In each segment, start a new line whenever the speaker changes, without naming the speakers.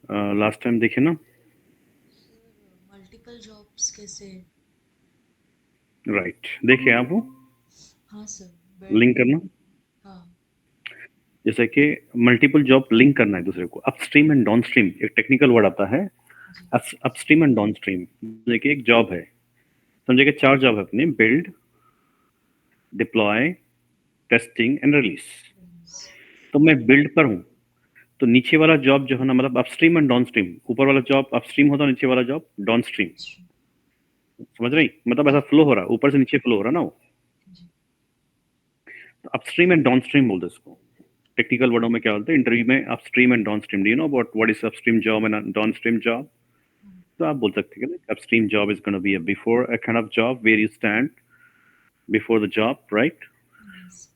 Last time देखे ना।
Multiple jobs कैसे?
राइट, देखे आप वो
हाँ सर,
लिंक
बिल्ड।
करना।
हाँ
जैसे कि मल्टीपल जॉब लिंक करना है दूसरे को, अपस्ट्रीम एंड डाउनस्ट्रीम एक टेक्निकल वर्ड आता है।
जी।
अपस्ट्रीम एंड डाउनस्ट्रीम, देखिए एक जॉब है, समझिए कि 4 जॉब है अपने, build, deploy, testing and release.
yes,
तो मैं बिल्ड पर हूँ, तो नीचे वाला जॉब जो है ना, मतलब अपस्ट्रीम एंड डाउनस्ट्रीम, ऊपर वाला जॉब अपस्ट्रीम होता है, नीचे वाला जॉब डाउनस्ट्रीम।
downstream,
समझ रही, मतलब ऐसा फ्लो हो रहा है, ऊपर से नीचे फ्लो हो रहा है ना वो।
जी।
तो अपस्ट्रीम एंड डाउनस्ट्रीम बोलते हैं इसको। टेक्निकल वर्डों में क्या बोलते हैं इंटरव्यू में, upstream and downstream, do you know about what is upstream job and downstream job?
हाँ,
तो आप बोल सकते हैं कि upstream job is gonna be before a kind of job where you stand before the job, right?
yes,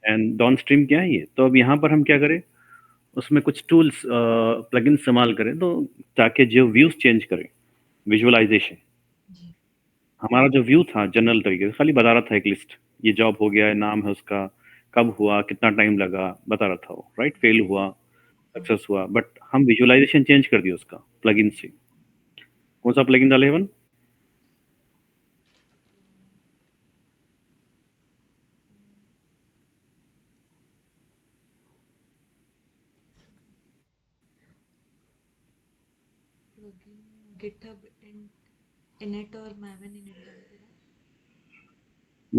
and downstream क्या है ये? तो अब यहाँ पर हम क्या करें, उसमें कुछ टूल्स प्लगइन इस्तेमाल करें, तो ताकि जो व्यूज चेंज करें, विजुअलाइजेशन।
जी।
हमारा जो व्यू था जनरल तरीके से खाली बता रहा था एक लिस्ट, ये जॉब हो गया है, नाम है उसका, कब हुआ, कितना टाइम लगा, बता रहा था वो, राइट? फेल हुआ,
हाँ,
सक्सेस हुआ, बट हम विजुअलाइजेशन चेंज कर दिया उसका प्लगइन से। कौन सा प्लगइन डाले अपन?
प्लगइन गिटहब इनिट और मैवन इनिट डाल के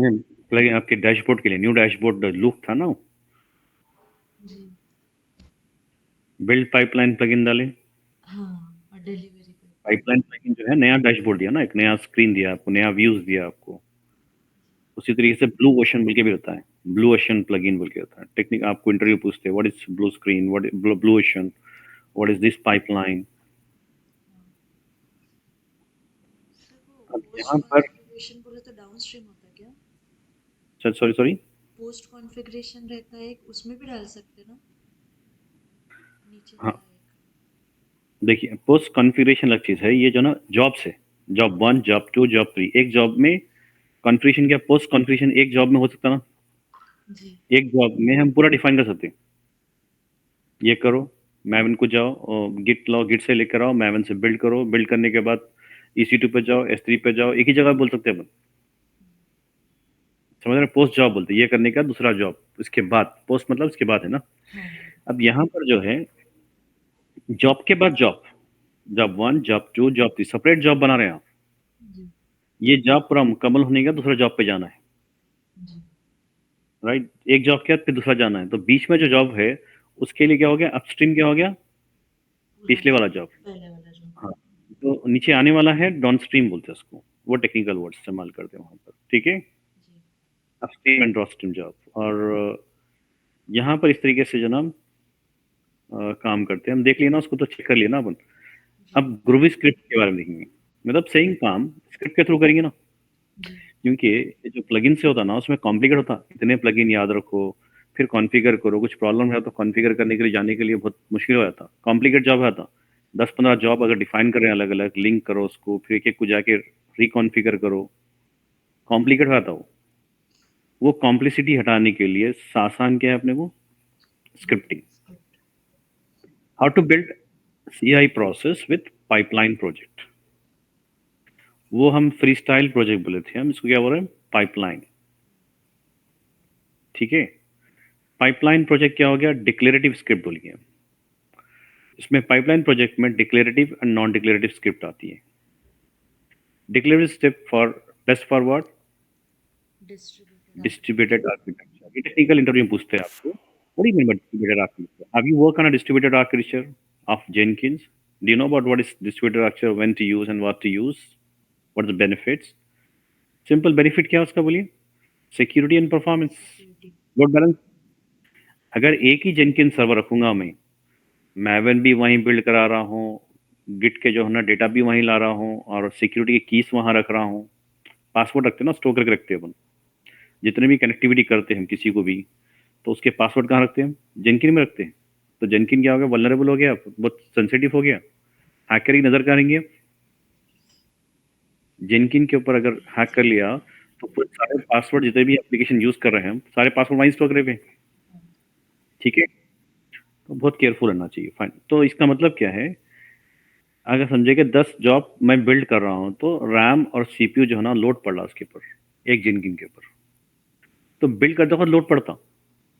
ना।
प्लगइन आपके डैशबोर्ड के लिए, न्यू डैशबोर्ड लुक था ना,
जी।
बिल्ड पाइपलाइन प्लगइन डाले।
हाँ, और डिलीवरी पे।
पाइपलाइन प्लगइन जो है नया डैशबोर्ड दिया ना, एक नया स्क्रीन दिया आपको, नया व्यूज दिया आपको। उसी तरीके से ब्लू ओशन बोल के भी होता है, ब्लू ओशन प्लगइन बोल के होता है। टेक्निक आपको इंटरव्यू पूछते हैं, what is blue screen, what is blue ocean, what is this pipeline.
हाँ सर, वो
अब
पोस्ट
यहाँ पर,
कॉन्फ़िगरेशन बोले तो डाउनस्ट्रीम होता है क्या?
सॉरी सॉरी,
पोस्ट कॉन्फ़िगरेशन रहता है एक, उसमें भी डाल सकते हैं ना? नीचे
हाँ,
था एक।
देखिए पोस्ट कॉन्फ़िगरेशन अलग चीज़ है, ये जो ना जॉब से, जॉब 1, जॉब 2, जॉब 3, एक जॉब में कॉन्फ़िगरेशन क्या, पोस्ट कॉन्फ़िगरेशन एक जॉब में हो सकता ना।
जी।
एक जॉब में हम पूरा डिफाइन कर सकते हैं, ये करो, मैवन को जाओ और गिट लाओ, गिट से लेकर आओ, मैवन से बिल्ड करो, बिल्ड करने के बाद EC2 पे जाओ, S3 पे जाओ, एक ही जगह बोल सकते हैं अपन। समझ रहे हैं? पोस्ट जॉब बोलते हैं ये करने का दूसरा जॉब, इसके बाद पोस्ट मतलब इसके बाद है ना।
हाँ
अब यहाँ पर जो है, जॉब के बाद job, job 1, job 2, job 3, separate job बना रहे हैं आप।
जी।
ये जॉब पूरा मुकम्मल होने का दूसरा जॉब पे जाना है,
जी।
राइट? एक जॉब के बाद फिर दूसरा जाना है, तो बीच में जो जॉब है उसके लिए क्या हो गया, अपस्ट्रीम क्या हो गया,
पूरा
पिछले वाला जॉब।
पहले वाला जो।
हाँ, तो नीचे आने वाला है डाउनस्ट्रीम बोलते हैं उसको, वो टेक्निकल वर्ड इस्तेमाल करते हैं वहाँ पर, ठीक है?
जी।
Upstream and downstream job. और यहाँ पर इस तरीके से जनाब काम करते हैं, हम देख लिए ना उसको, तो चेक कर लिया ना अपन।
जी।
अब ग्रूवी स्क्रिप्ट के बारे में देखेंगे, मतलब सेम काम स्क्रिप्ट के थ्रू करेंगे ना,
जी।
क्योंकि ये जो प्लगइन से होता ना उसमें कॉम्प्लिकेट होता, इतने प्लगइन याद रखो, फिर कॉन्फ़िगर करो, कुछ प्रॉब्लम है तो कॉन्फ़िगर करने के लिए जाने के लिए बहुत मुश्किल हो जाता, कॉम्प्लिकेट जॉब है था। 10-15 जॉब अगर डिफाइन कर रहे हैं अलग अलग, लिंक करो उसको, फिर एक एक को जाके रिकॉन्फ़िगर करो, कॉम्प्लिकेट हो जाता वो कॉम्प्लिसिटी हटाने के लिए आसान क्या है अपने को, scripting.
Script.
How to build CI process with pipeline project, वो हम फ्री स्टाइल प्रोजेक्ट बोले थे, हम इसको क्या बोल रहे हैं, पाइपलाइन, ठीक है? पाइपलाइन प्रोजेक्ट क्या हो गया, डिक्लेरेटिव स्क्रिप्ट बोल गया। इसमें पाइपलाइन प्रोजेक्ट में declarative and non declarative script आती है। Declarative script for best for what,
distributed
distributed
architecture.
Architecture. ये टेक्निकल इंटरव्यू में पूछते हैं आपको, what do you mean by distributed architecture, have you work on a distributed architecture of Jenkins, do you know about what is distributed architecture, when to use and what to use, what are the benefits? Simple benefit क्या है उसका बोलिए, security and performance,
security.
Load balance. अगर एक ही जेनकिन server रखूंगा मैं भी वहीं बिल्ड करा रहा हूँ, गिट के जो है ना डेटा भी वहीं ला रहा हूँ, और सिक्योरिटी की कीज वहाँ रख रहा हूँ, पासवर्ड रखते हैं ना, स्टोर करके रखते हैं अपन, जितने भी कनेक्टिविटी करते हैं हम किसी को भी, तो उसके पासवर्ड कहाँ रखते हैं हम, जेनकिन में रखते हैं। तो जेनकिन क्या हो गया, वल्नरेबल हो गया, बहुत सेंसिटिव हो गया, हैकर की नजर करेंगे, जेनकिन के ऊपर अगर हैक कर लिया, तो फिर सारे पासवर्ड जितने भी एप्लीकेशन यूज कर रहे हैं हम, सारे पासवर्ड वहीं स्टोर करे हुए हैं,
हाँ।
ठीक है? तो बहुत केयरफुल रहना चाहिए। फाइन, तो इसका मतलब क्या है, अगर समझे कि 10 जॉब मैं बिल्ड कर रहा हूँ तो रैम और सीपीयू जो है ना लोड पड़ रहा है उसके ऊपर, एक जिनकिन के ऊपर। तो बिल्ड करते वक्त लोड पड़ता,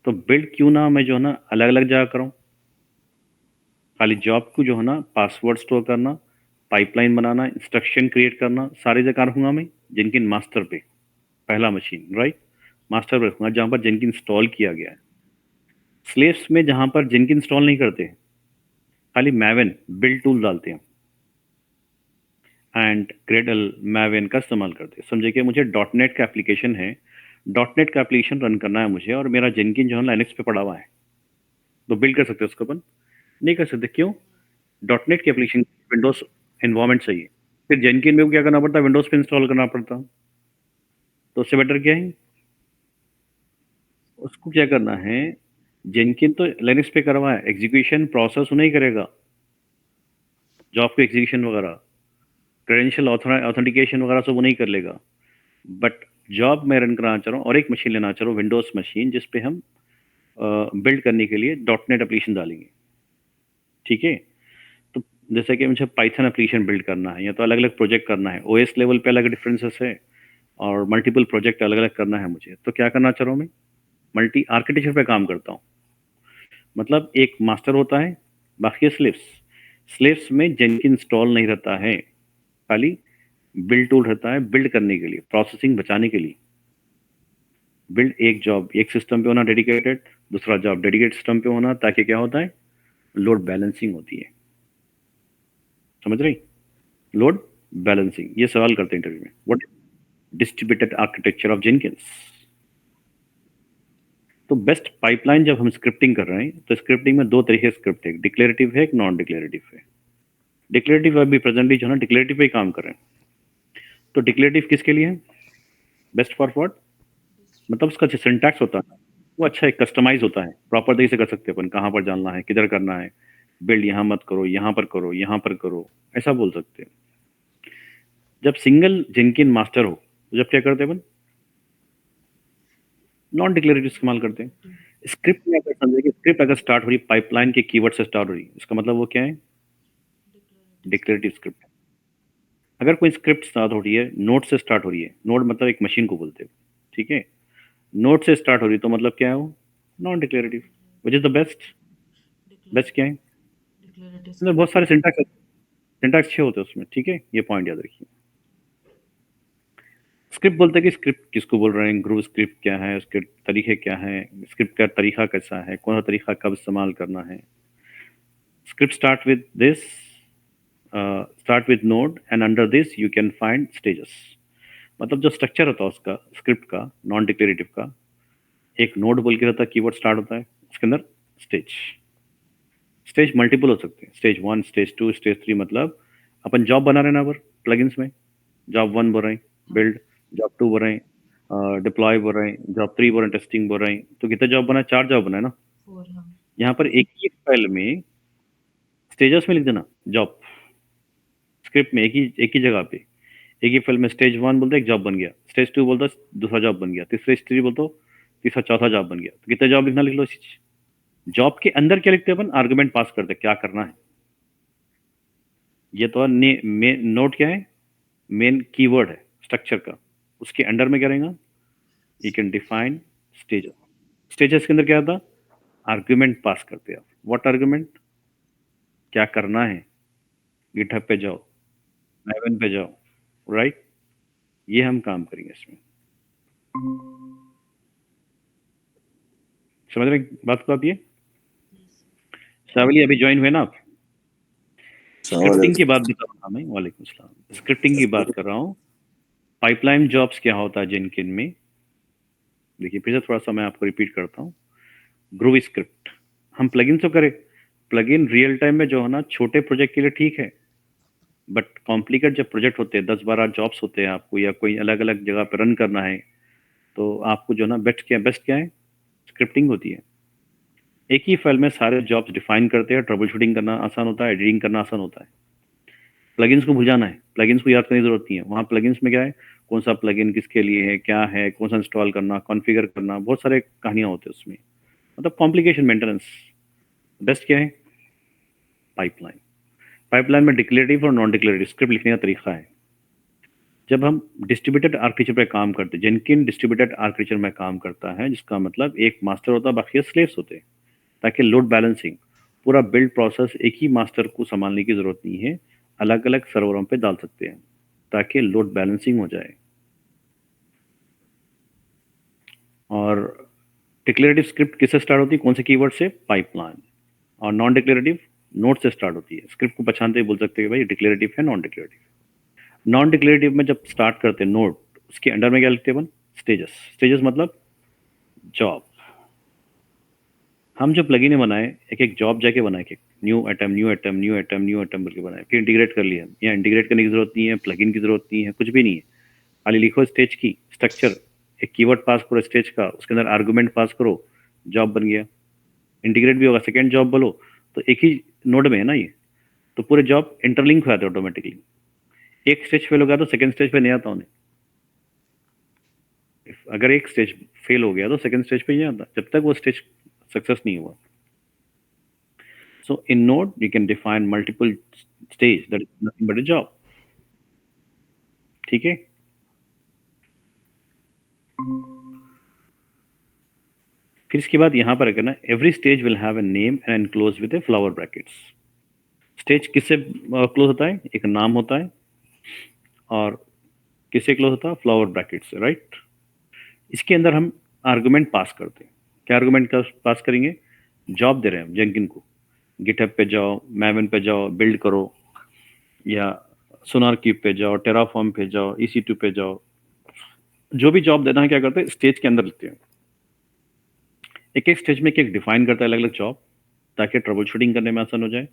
तो बिल्ड क्यों ना मैं जो है ना अलग अलग जगह कराऊँ। खाली जॉब को जो है ना पासवर्ड स्टोर करना, पाइपलाइन बनाना, इंस्ट्रक्शन क्रिएट करना, सारी जगह रखूंगा मैं जिनकिन मास्टर पे, पहला मशीन राइट, मास्टर पे रखूंगा जहां पर जिनकिन इंस्टॉल किया गया है। स्लेव्स में जहां पर जिनकिन इंस्टॉल नहीं करते, खाली मैवन बिल्ड टूल डालते हैं एंड ग्रेडल मैवन का इस्तेमाल करते हैं। समझे कि मुझे डॉट नेट का एप्लीकेशन है, डॉट नेट का एप्लीकेशन रन करना है मुझे, और मेरा जेनकिन जो है लाइनक्स पे पड़ा हुआ है, तो बिल्ड कर सकते हो उसको अपन? नहीं कर सकते, क्यों? डॉट नेट की एप्लीकेशन विंडोज एनवायरमेंट चाहिए, फिर जेनकिन में क्या करना पड़ता है, विंडोज पे इंस्टॉल करना पड़ता। तो उससे बेटर क्या है, उसको क्या करना है, जेनकिन तो लिनक्स पे करवा है, एग्जीक्यूशन प्रोसेस नहीं करेगा, जॉब को एग्जीक्यूशन वगैरह, क्रेडेंशियल ऑथेंटिकेशन वगैरह सब वो नहीं कर लेगा। बट जॉब मैं रन कराना चाह रहा हूँ और एक मशीन लेना चाह रहा हूँ, विंडोज मशीन, जिसपे हम बिल्ड करने के लिए डॉट नेट एप्लीकेशन डालेंगे। ठीक है, तो जैसे कि मुझे पाइथन एप्लीकेशन बिल्ड करना है या तो अलग अलग प्रोजेक्ट करना है, ओएस लेवल पे अलग डिफरेंसेस है और मल्टीपल प्रोजेक्ट अलग अलग करना है मुझे, तो क्या करना चाह रहा हूँ मैं, मल्टी आर्किटेक्चर पे काम करता हूँ। मतलब एक मास्टर होता है, बाकी स्लेव्स, स्लेव्स में जेनकिन इंस्टॉल नहीं रहता है, खाली बिल्ड टूल रहता है बिल्ड करने के लिए, प्रोसेसिंग बचाने के लिए। बिल्ड एक जॉब एक सिस्टम पे होना डेडिकेटेड, दूसरा जॉब डेडिकेटेड सिस्टम पे होना, ताकि क्या होता है, लोड बैलेंसिंग होती है। समझ रही, लोड बैलेंसिंग, ये सवाल करते हैं इंटरव्यू में, what distributed architecture of Jenkins. तो बेस्ट पाइपलाइन जब हम स्क्रिप्टिंग कर रहे हैं, तो स्क्रिप्टिंग में दो तरीके से स्क्रिप्ट है, एक डिक्लेरेटिव है, एक नॉन डिक्लेरेटिव है। डिक्लेरेटिव अभी प्रेजेंटली जो है ना डिक्लेरेटिव पे ही काम कर रहे हैं। तो डिक्लेरेटिव किसके लिए है, बेस्ट फॉर व्हाट, मतलब उसका जो सिंटैक्स होता है वो अच्छा है, कस्टमाइज होता है, प्रॉपर तरीके से कर सकते हैं अपन, कहाँ पर जाना है, किधर करना है, बिल्ड यहाँ मत करो, यहाँ पर करो, यहाँ पर करो, ऐसा बोल सकते हैं। जब सिंगल जेनकिन मास्टर हो, तो जब क्या करते हैं अपन, नॉन डिक्लेरेटिव इस्तेमाल करते हैं। स्क्रिप्ट में अगर समझे कि स्क्रिप्ट अगर स्टार्ट हो रही पाइपलाइन के कीवर्ड से स्टार्ट हो रही, इसका मतलब वो क्या है, डिक्लेरेटिव स्क्रिप्ट। अगर कोई स्क्रिप्ट स्टार्ट हो रही है नोड से स्टार्ट हो रही है, नोड मतलब एक मशीन को बोलते हैं, ठीक है, नोड से स्टार्ट हो रही, तो मतलब क्या है वो, non declarative. Which is the best, best क्या है,
डिक्लेरेटिव
मतलब बहुत
स्क्रिप्ट।
सारे सिंटैक्स, सिंटैक्स अच्छे होते हैं उसमें, ठीक है, ये पॉइंट याद रखिए। स्क्रिप्ट बोलते हैं कि स्क्रिप्ट किसको बोल रहे हैं, ग्रुप स्क्रिप्ट क्या है, उसके तरीके क्या है, स्क्रिप्ट का तरीका कैसा है, कौन सा तरीका कब इस्तेमाल करना है। Script start with node and under this you can find stages. मतलब जो स्ट्रक्चर होता है उसका, स्क्रिप्ट का, नॉन डिक्लेरेटिव का, एक नोड बोल के रहता है, कीवर्ड स्टार्ट होता है, उसके अंदर स्टेज, स्टेज मल्टीपल हो सकते हैं, स्टेज 1, स्टेज 2, स्टेज 3। मतलब अपन जॉब बना रहे हैं ना पर प्लगइन्स में, जॉब 1 बोल रहे हैं बिल्ड, जॉब 2 बोल रहे हैं डिप्लॉय बोल रहे हैं, जॉब 3 बोल रहे हैं टेस्टिंग बोल रहे हैं, तो कितने जॉब बना है, 4 जॉब बना है ना।
4, हाँ।
यहाँ पर एक ही फाइल में स्टेजेस में लिख देना जॉब, स्क्रिप्ट में एक ही जगह पे, एक ही फाइल में स्टेज 1 बोलते एक जॉब बन गया, स्टेज 2 बोलता दूसरा जॉब बन गया, तीसरा स्टेज बोलते तीसरा चौथा जॉब बन गया, तो कितने जॉब लिखना, लिख लो इसी चीज। जॉब के अंदर क्या लिखते हैं अपन, आर्गुमेंट पास करते हैं क्या करना है। ये तो नोट क्या है, मेन कीवर्ड है स्ट्रक्चर का, उसके अंडर में क्या रहेगा, you can define stages. Stages के अंदर क्या था, आर्गुमेंट पास करते हैं आप, व्हाट आर्गुमेंट, क्या करना है, गिटहब पे जाओ, मैवन पे जाओ, राइट, ये हम काम करेंगे इसमें। समझ रहे हैं बात को आप, ये शावली अभी ज्वाइन हुए ना आप, स्क्रिप्टिंग की बात बता रहा हूँ मैं, वालेकुम सलाम, स्क्रिप्टिंग की बात कर रहा हूँ। पाइपलाइन जॉब्स क्या होता है जिनकिन में, देखिए फिर से थोड़ा सा मैं आपको रिपीट करता हूँ। ग्रूव स्क्रिप्ट हम प्लगइन से करें, प्लगइन रियल टाइम में जो है ना छोटे प्रोजेक्ट के लिए ठीक है, बट कॉम्प्लिकेट जब प्रोजेक्ट होते हैं, 10-12 जॉब्स होते हैं आपको, या कोई अलग अलग जगह पर रन करना है, तो आपको जो ना बेस्ट क्या है, स्क्रिप्टिंग होती है। एक ही फाइल में सारे जॉब्स डिफाइन करते हैं, ट्रबल शूटिंग करना आसान होता है, एडिटिंग करना आसान होता है। प्लगइन्स को भूल जाना है, प्लगइन्स को याद करने की जरूरत नहीं है, वहाँ प्लगइन्स में क्या है, कौन सा प्लगइन किसके लिए है, क्या है, कौन सा इंस्टॉल करना, कॉन्फ़िगर करना, बहुत सारे कहानियाँ होते हैं उसमें, मतलब कॉम्प्लिकेशन मेंटेनेंस, बेस्ट क्या है? पाइपलाइन। पाइपलाइन में डिक्लेरेटिव और नॉन डिक्लेरेटिव स्क्रिप्ट लिखने का तरीका है। जब हम डिस्ट्रीब्यूटेड आर्किटेक्चर पे काम करते हैं, जेनकिन डिस्ट्रीब्यूटेड आर्किटेक्चर में काम करता है, जिसका मतलब एक मास्टर होता है, बाकी स्लेव्स होते हैं, ताकि लोड बैलेंसिंग, पूरा बिल्ड प्रोसेस एक ही मास्टर को संभालने की जरूरत नहीं है, अलग अलग सर्वरों पे डाल सकते हैं ताकि लोड बैलेंसिंग हो जाए। और डिक्लेरेटिव स्क्रिप्ट किससे स्टार्ट होती है, कौन से कीवर्ड से? पाइपलाइन। और नॉन डिक्लेरेटिव नोट से स्टार्ट होती है। स्क्रिप्ट को पहचानते हुए बोल सकते हैं भाई डिक्लेरेटिव है, नॉन डिक्लेरेटिव। नॉन डिक्लेरेटिव में जब स्टार्ट करते हैं नोट, उसके अंडर में क्या लिखते हैं अपन? स्टेजेस। स्टेजेस मतलब जॉब। हम जो प्लगइन बनाए, एक एक जॉब जाके बनाए, एक new item new item new item new item करके बनाए, फिर इंटीग्रेट कर लिया। यहाँ इंटीग्रेट करने की जरूरत नहीं है, प्लगइन की जरूरत नहीं है, कुछ भी नहीं है। खाली लिखो स्टेज की स्ट्रक्चर, एक कीवर्ड पास करो स्टेज का, उसके अंदर आर्गुमेंट पास करो, जॉब बन गया। इंटीग्रेट भी होगा, सेकेंड जॉब बोलो तो एक ही नोड में है ना ये, तो पूरे जॉब इंटरलिंक हो जाते हैं ऑटोमेटिकली। एक स्टेज फेल हो गया तो सेकंड स्टेज पे नहीं आता उन्हें। अगर एक स्टेज फेल हो गया तो सेकंड स्टेज पे नहीं आता जब तक वो स्टेज सक्सेस नहीं हुआ। So in Node, you can define multiple stage that is nothing but a job. ठीक है। फिर इसके बाद यहाँ पर करना, every stage will have a name and enclose with a flower brackets. Stage किससे क्लोज होता है? एक नाम होता है, और किससे क्लोज होता है? Flower brackets, right. इसके अंदर हम आर्गुमेंट पास करते हैं। क्या आर्गुमेंट का पास करेंगे? जॉब दे रहे हैं हम जेंकिन को, गिटहब पे जाओ, मैवन पे जाओ, बिल्ड करो, या सोनार क्यूब पे जाओ, टेराफॉर्म पे जाओ, EC2 पे जाओ। जो भी जॉब देना है क्या करते हैं? स्टेज के अंदर लिखते हैं। एक एक स्टेज में एक एक डिफाइन करता है अलग अलग जॉब, ताकि ट्रबल शूटिंग करने में आसान हो जाए,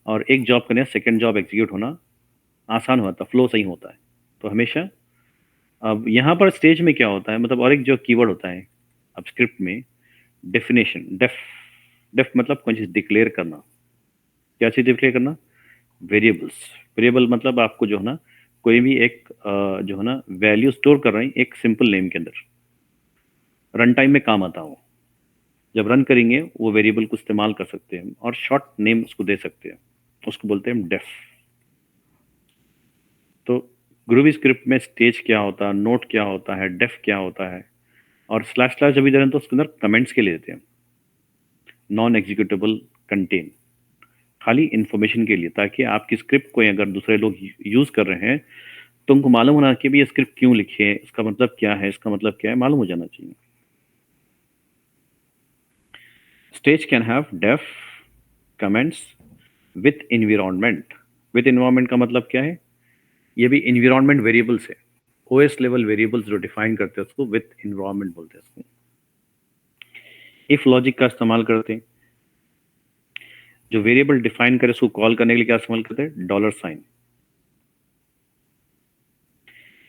और एक जॉब करने सेकंड जॉब एग्जीक्यूट होना आसान होता, फ्लो सही होता है। तो हमेशा अब यहाँ पर स्टेज में क्या होता है, मतलब और एक जो कीवर्ड होता है अब स्क्रिप्ट में, डेफिनेशन। डेफ, डेफ मतलब कोई चीज़ डिक्लेयर करना। क्या चीज़ डिक्लेयर करना? वेरिएबल्स। वेरिएबल मतलब आपको जो है ना, कोई भी एक जो है ना वैल्यू स्टोर कर रहे हैं एक सिंपल नेम के अंदर, रन टाइम में काम आता हो। जब रन करेंगे वो वेरिएबल को इस्तेमाल कर सकते हैं और शॉर्ट नेम उसको दे सकते हैं, उसको बोलते हैं डेफ। तो ग्रूवी स्क्रिप्ट में स्टेज क्या होता है, नोट क्या होता है, डेफ क्या होता है, और स्लैश स्लैश जब भी दे रहे हैं तो उसके अंदर कमेंट्स के लिए देते हैं, नॉन एग्जीक्यूटेबल कंटेन, खाली इंफॉर्मेशन के लिए, ताकि आपकी स्क्रिप्ट को अगर दूसरे लोग यूज कर रहे हैं तो उनको मालूम होना कि भी ये स्क्रिप्ट क्यों लिखे, इसका मतलब क्या है, इसका मतलब क्या है, मालूम हो जाना चाहिए। Stage can have def comments with environment. With environment का मतलब क्या है? ये भी इन्वायरमेंट वेरिएबल्स है, ओएस लेवल वेरिएबल्स जो डिफाइन करते हैं उसको विथ इन्वायरमेंट बोलते हैं उसको। इफ लॉजिक का इस्तेमाल करते हैं, जो वेरिएबल डिफाइन करे उसको कॉल करने के लिए क्या इस्तेमाल करते हैं? Dollar sign.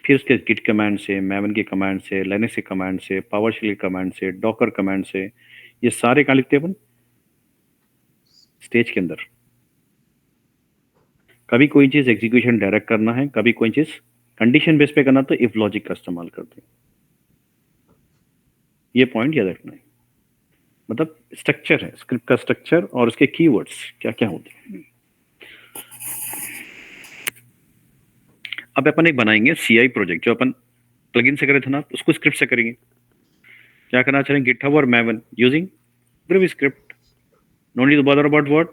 फिर उसके गिट कमांड से, मैवन के कमांड से, लिनक्स के कमांड से, पावरशेल के कमांड से, डॉकर कमांड से, ये सारे कहाँ लिखते हैं अपन? स्टेज के अंदर। कभी कोई चीज एग्जीक्यूशन डायरेक्ट करना है, कभी कोई चीज कंडीशन बेस पे करना, तो इफ लॉजिक का इस्तेमाल करते हैं। ये पॉइंट याद रखना है। मतलब स्ट्रक्चर है स्क्रिप्ट का, स्ट्रक्चर और उसके कीवर्ड्स क्या क्या होते हैं। अब अपन एक बनाएंगे CI प्रोजेक्ट, जो अपन प्लगइन से करे थे ना, उसको स्क्रिप्ट से करेंगे। क्या करना चाहेंगे? गिटहब और Maven using Groovy script. No need to bother about what?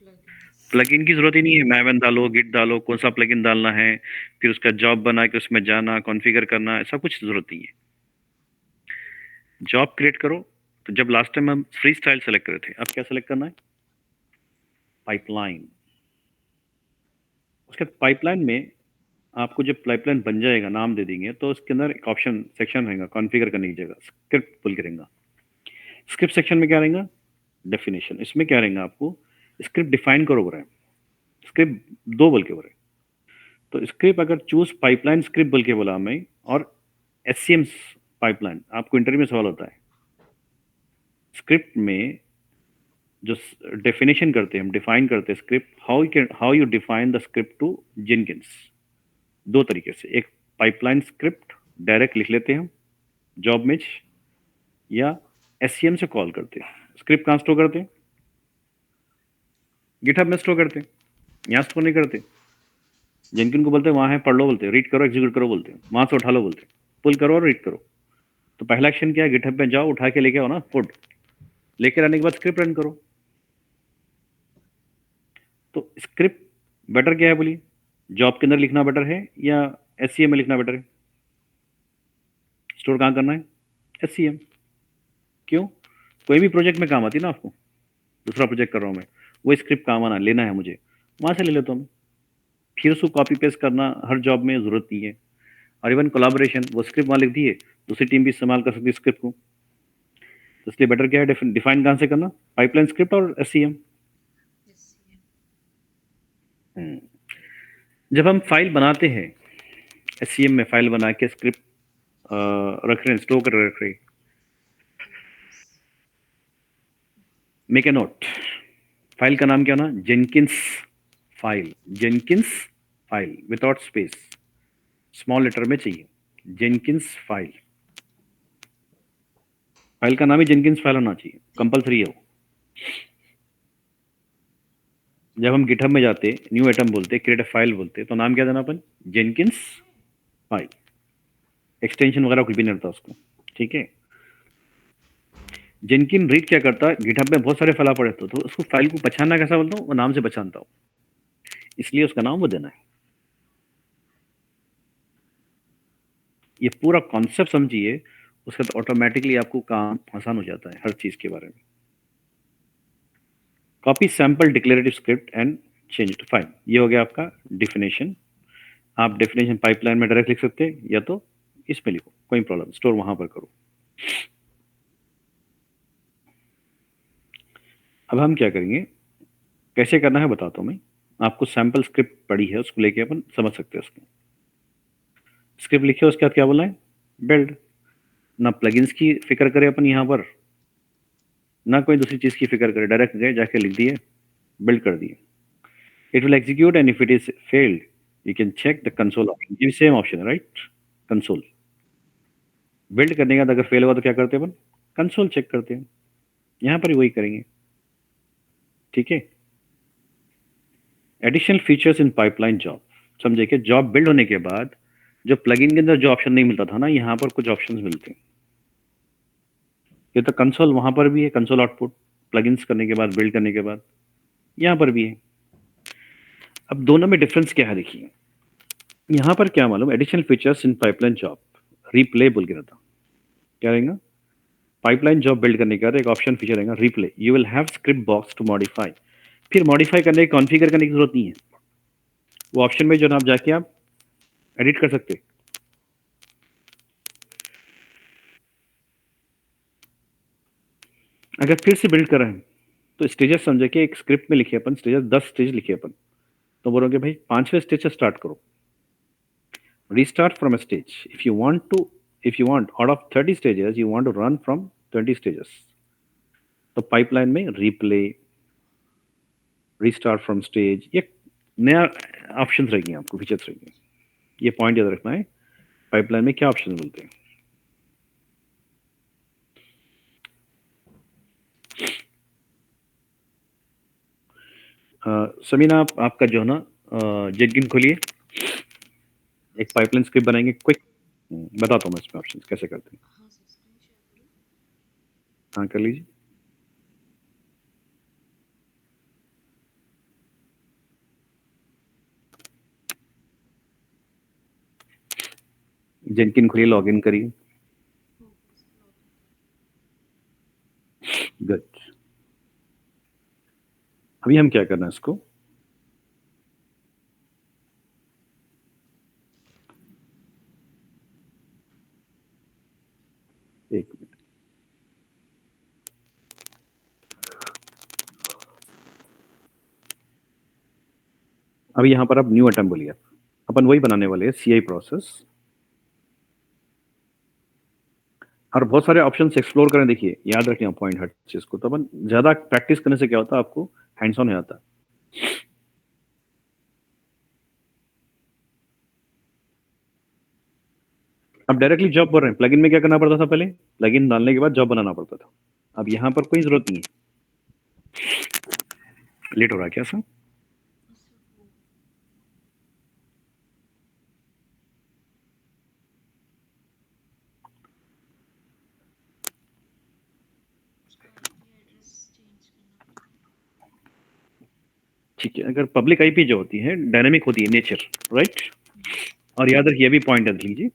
Plugins.
Plugin की जरूरत ही नहीं है। मैवन डालो, गिट डालो, कौन सा प्लगइन डालना है, फिर उसका जॉब बना के उसमें जाना, कॉन्फ़िगर करना, ऐसा कुछ जरूरत नहीं है। जॉब क्रिएट करो। तो जब लास्ट टाइम हम फ्री स्टाइल सेलेक्ट करे थे, अब क्या सेलेक्ट करना है? पाइपलाइन। उसके पाइपलाइन में आपको जब पाइपलाइन बन जाएगा, नाम दे देंगे, तो उसके अंदर एक ऑप्शन सेक्शन रहेगा कॉन्फ़िगर करने की जगह, स्क्रिप्ट बोल के रहेगा। स्क्रिप्ट सेक्शन में क्या रहेगा? डेफिनेशन। इसमें क्या रहेगा? आपको स्क्रिप्ट डिफाइन करो बोल रहे हैं, स्क्रिप्ट दो बोल के बोल रहे हैं। तो स्क्रिप्ट अगर चूज पाइपलाइन स्क्रिप्ट बोल के बोला हमें, और SCM पाइपलाइन, आपको इंटरव्यू में सवाल होता है स्क्रिप्ट में जो डेफिनेशन करते हैं, हम डिफाइन करते हैं script, how you define the script to Jenkins. दो तरीके से, एक पाइपलाइन स्क्रिप्ट डायरेक्ट लिख लेते हैं हम जॉब में, या SCM से कॉल करते हैं स्क्रिप्ट कहाँ स्टोर करते हैं? गिटहब में स्टोर करते हैं, यहाँ स्टोर नहीं करते। जेनकिन को बोलते हैं वहाँ है, पढ़ लो बोलते हैं, रीड करो, एग्जीक्यूट करो बोलते हैं, वहाँ से उठा लो बोलते हैं, पुल करो और रीड करो। तो पहला एक्शन क्या है? गिटहब में जाओ, उठा के लेके आओ ना, पुट, लेकर आने के बाद स्क्रिप्ट रन करो। तो स्क्रिप्ट बेटर क्या है बोलिए? जॉब के अंदर लिखना बेटर है या एससीएम में लिखना बेटर है? स्टोर कहाँ करना है? एससीएम। क्यों? कोई भी प्रोजेक्ट में काम आती है ना आपको, दूसरा प्रोजेक्ट कर रहा हूँ मैं, वो स्क्रिप्ट काम आना लेना है मुझे, वहाँ से ले लेता हूँ। फिर उसको कॉपी पेस्ट करना हर जॉब में ज़रूरत नहीं है। और इवन कोलाबोरेशन, वो स्क्रिप्ट वहाँ लिख दी है, दूसरी टीम भी इस्तेमाल कर सकती है स्क्रिप्ट को। तो इसलिए बेटर क्या है, डिफाइन कहाँ से करना? पाइपलाइन स्क्रिप्ट और एससीएम। जब हम फाइल बनाते हैं, एससीएम में फाइल बना के स्क्रिप्ट रख रहे हैं, स्टोर कर रख रहे हैं, मेक ए नोट, फाइल का नाम क्या ना? Jenkins file. Jenkins file without space, small letter में चाहिए, जेनकिंस फाइल। फाइल का नाम ही जेनकिंस फाइल होना चाहिए, कंपलसरी है वो। जब हम गिटहब में जाते, न्यू आइटम बोलते, क्रिएट अ फाइल बोलते, तो नाम क्या देना अपन? Jenkins file. एक्सटेंशन वगैरह कुछ भी नहीं होता उसको, ठीक है। जेनकिन रीड क्या करता है, गिटहब में बहुत सारे फाइल पड़े तो उसको फाइल को पहचानना कैसा बोलता हूँ? वो नाम से पहचानता हूँ, इसलिए उसका नाम वो देना है। ये पूरा कॉन्सेप्ट समझिए, उसके बाद ऑटोमेटिकली आपको काम आसान हो जाता है हर चीज के बारे में। Copy sample declarative script and change to file, ये हो गया आपका डिफिनेशन। आप डेफिनेशन पाइपलाइन में डायरेक्ट लिख सकते हैं या तो इसमें लिखो, कोई प्रॉब्लम, स्टोर वहां पर करो। अब हम क्या करेंगे, कैसे करना है बताता हूँ मैं आपको। सैंपल स्क्रिप्ट पड़ी है, उसको लेके अपन समझ सकते हैं उसको। स्क्रिप्ट लिखे, उसके बाद क्या बोलना है? बिल्ड। ना प्लगइन्स की फिक्र करें अपन यहाँ पर, ना कोई दूसरी चीज की फिक्र करें, डायरेक्ट गए जाके लिख दिए, बिल्ड कर दिए। It will execute and if it is failed you can check the console option, ये सेम ऑप्शन है राइट, कंसोल। बिल्ड करने के बाद अगर फेल हुआ तो क्या करते हैं अपन? कंसोल चेक करते हैं, यहाँ पर ही वही करेंगे, ठीक है। Additional features in pipeline job, समझे कि जॉब बिल्ड होने के बाद जो प्लगइन के अंदर जो ऑप्शन नहीं मिलता था ना, यहाँ पर कुछ ऑप्शंस मिलते हैं। ये तो कंसोल वहां पर भी है, कंसोल आउटपुट प्लगइन्स करने के बाद, बिल्ड करने के बाद, यहाँ पर भी है। अब दोनों में डिफरेंस क्या है देखिए, यहाँ पर क्या मालूम, additional features in pipeline job replay बोल के रहता, क्या रहेगा? पाइपलाइन जॉब बिल्ड करने के बाद एक ऑप्शन फीचर रहेगा replay, you will have script box to modify. फिर मॉडिफाई करने, कॉन्फ़िगर करने की जरूरत नहीं है, वो ऑप्शन में जो ना आप जाके आप एडिट कर सकते। अगर फिर से बिल्ड कर रहे हैं तो स्टेजेस समझे कि एक स्क्रिप्ट में लिखे अपन स्टेजेस, 10 स्टेज लिखे अपन, तो बोलोगे भाई 5वें स्टेज से स्टार्ट करो, restart from a stage if you want to, if you want out of 30 stages you want to run from 20 stages. तो पाइपलाइन में रिप्ले, रीस्टार्ट फ्रॉम स्टेज, ये नया ऑप्शंस रहेंगे, आपको फीचर्स रहेंगे, ये पॉइंट याद रखना है। पाइपलाइन में क्या ऑप्शन बोलते हैं? समीना आप आपका जो है ना जेटगिन खोलिए, एक पाइपलाइन स्क्रिप्ट बनाएंगे क्विक, बताता हूँ मैं इसमें ऑप्शंस कैसे करते हैं।
हाँ सर, स्क्रीन शेयर करूँ?
हाँ कर लीजिए। जेनकिन खोलिए, लॉगिन करिए।
हो गया सर, लॉगिन कर।
गुड। अभी हम क्या करना है इसको, एक मिनट, अभी यहाँ पर आप न्यू आइटम बोलिए, अपन वही बनाने वाले हैं सीआई प्रोसेस, और बहुत सारे ऑप्शंस एक्सप्लोर करें। देखिए याद रखिए पॉइंट हर चीज को, तो अपन ज्यादा प्रैक्टिस करने से क्या होता है, आपको हैंड्स ऑन हो जाता है। अब डायरेक्टली जॉब बोल रहे हैं, प्लगइन में क्या करना पड़ता था? पहले प्लगइन डालने के बाद जॉब बनाना पड़ता था, अब यहाँ पर कोई जरूरत नहीं है। लेट हो रहा है क्या सर?
सर वो उसका आईपी एड्रेस चेंज करना पड़ेगा।
ठीक है, अगर पब्लिक आईपी जो होती है डायनेमिक होती है नेचर, राइट? और याद रखिए, अभी पॉइंट रख लीजिए,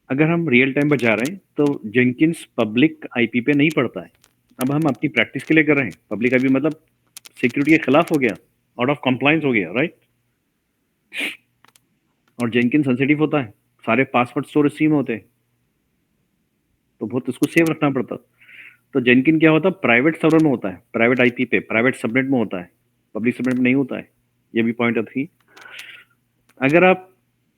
अगर हम रियल टाइम पर जा रहे हैं तो जेंकिंस पब्लिक आईपी पे नहीं पड़ता है। अब हम अपनी प्रैक्टिस के लिए कर रहे हैं, पब्लिक आईपी मतलब सिक्योरिटी के खिलाफ हो गया, आउट ऑफ कंप्लायंस हो गया, राइट? और जेंकिन सेंसिटिव होता है, सारे पासवर्ड स्टोर इसी में होते हैं, तो बहुत उसको सेव रखना पड़ता। तो जेनकिन क्या होता है, प्राइवेट सर्वर में होता है, प्राइवेट आईपी पे, प्राइवेट सबनेट में होता है, पब्लिक सबनेट में नहीं होता है। ये भी पॉइंट थी। अगर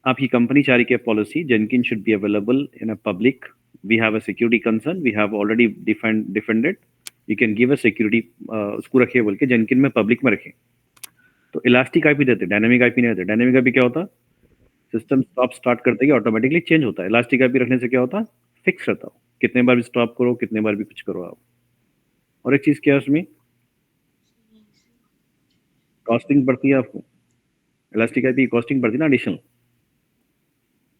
आपकी कंपनी चाह रही है policy Jenkin should be available in a public, we have a security concern, we have already defended, you can give a security, उसको रखिए बोल के जेनकिन में पब्लिक में रखें। तो इलास्टिक आईपी देते, डायनेमिक आईपी नहीं देते। डायनेमिक आईपी क्या होता है, सिस्टम स्टॉप स्टार्ट करते ही ऑटोमेटिकली चेंज होता है। इलास्टिक आईपी रखने से क्या होता है, फिक्स रहता है, कितने बार भी स्टॉप करो, कितने बार भी कुछ करो आप। और एक चीज क्या है उसमें,
सर यहीं से
कॉस्टिंग बढ़ती है आपको, इलास्टिक आईपी कॉस्टिंग बढ़ती है ना, एडिशनल।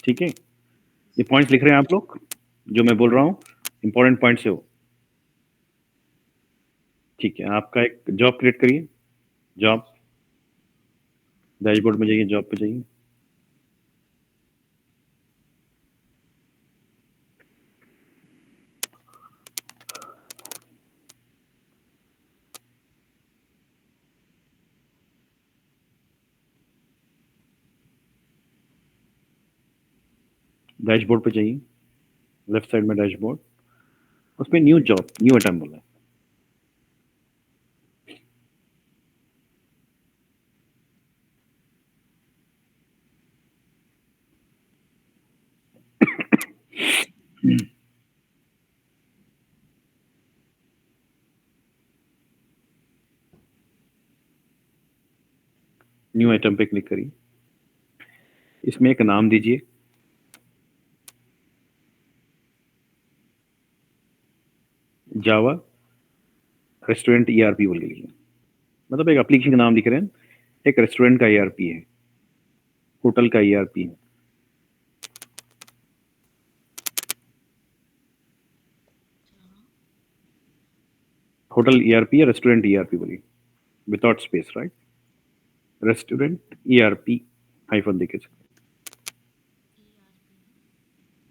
ठीक है, ये पॉइंट्स लिख रहे हैं आप लोग जो मैं बोल रहा हूँ, इंपॉर्टेंट पॉइंट्स है वो। ठीक है, आपका एक जॉब क्रिएट करिए, जॉब, डैशबोर्ड में जाइए, जॉब पे जाइए। डैशबोर्ड पे जाइए, लेफ्ट साइड में डैशबोर्ड, उसमें न्यू जॉब, न्यू अटेम्प्ट बोला है। न्यू आइटम पे क्लिक करिए, इसमें एक नाम दीजिए, जावा रेस्टोरेंट ईआरपी बोल के लिखिए। मतलब एक एप्लीकेशन का नाम लिख रहे हैं, एक रेस्टोरेंट का ईआरपी है, होटल का ईआरपी है।
जहाँ
होटल ईआरपी या रेस्टोरेंट ईआरपी बोलिए, without space, right? Restaurant ERP hyphen देखे।
ERP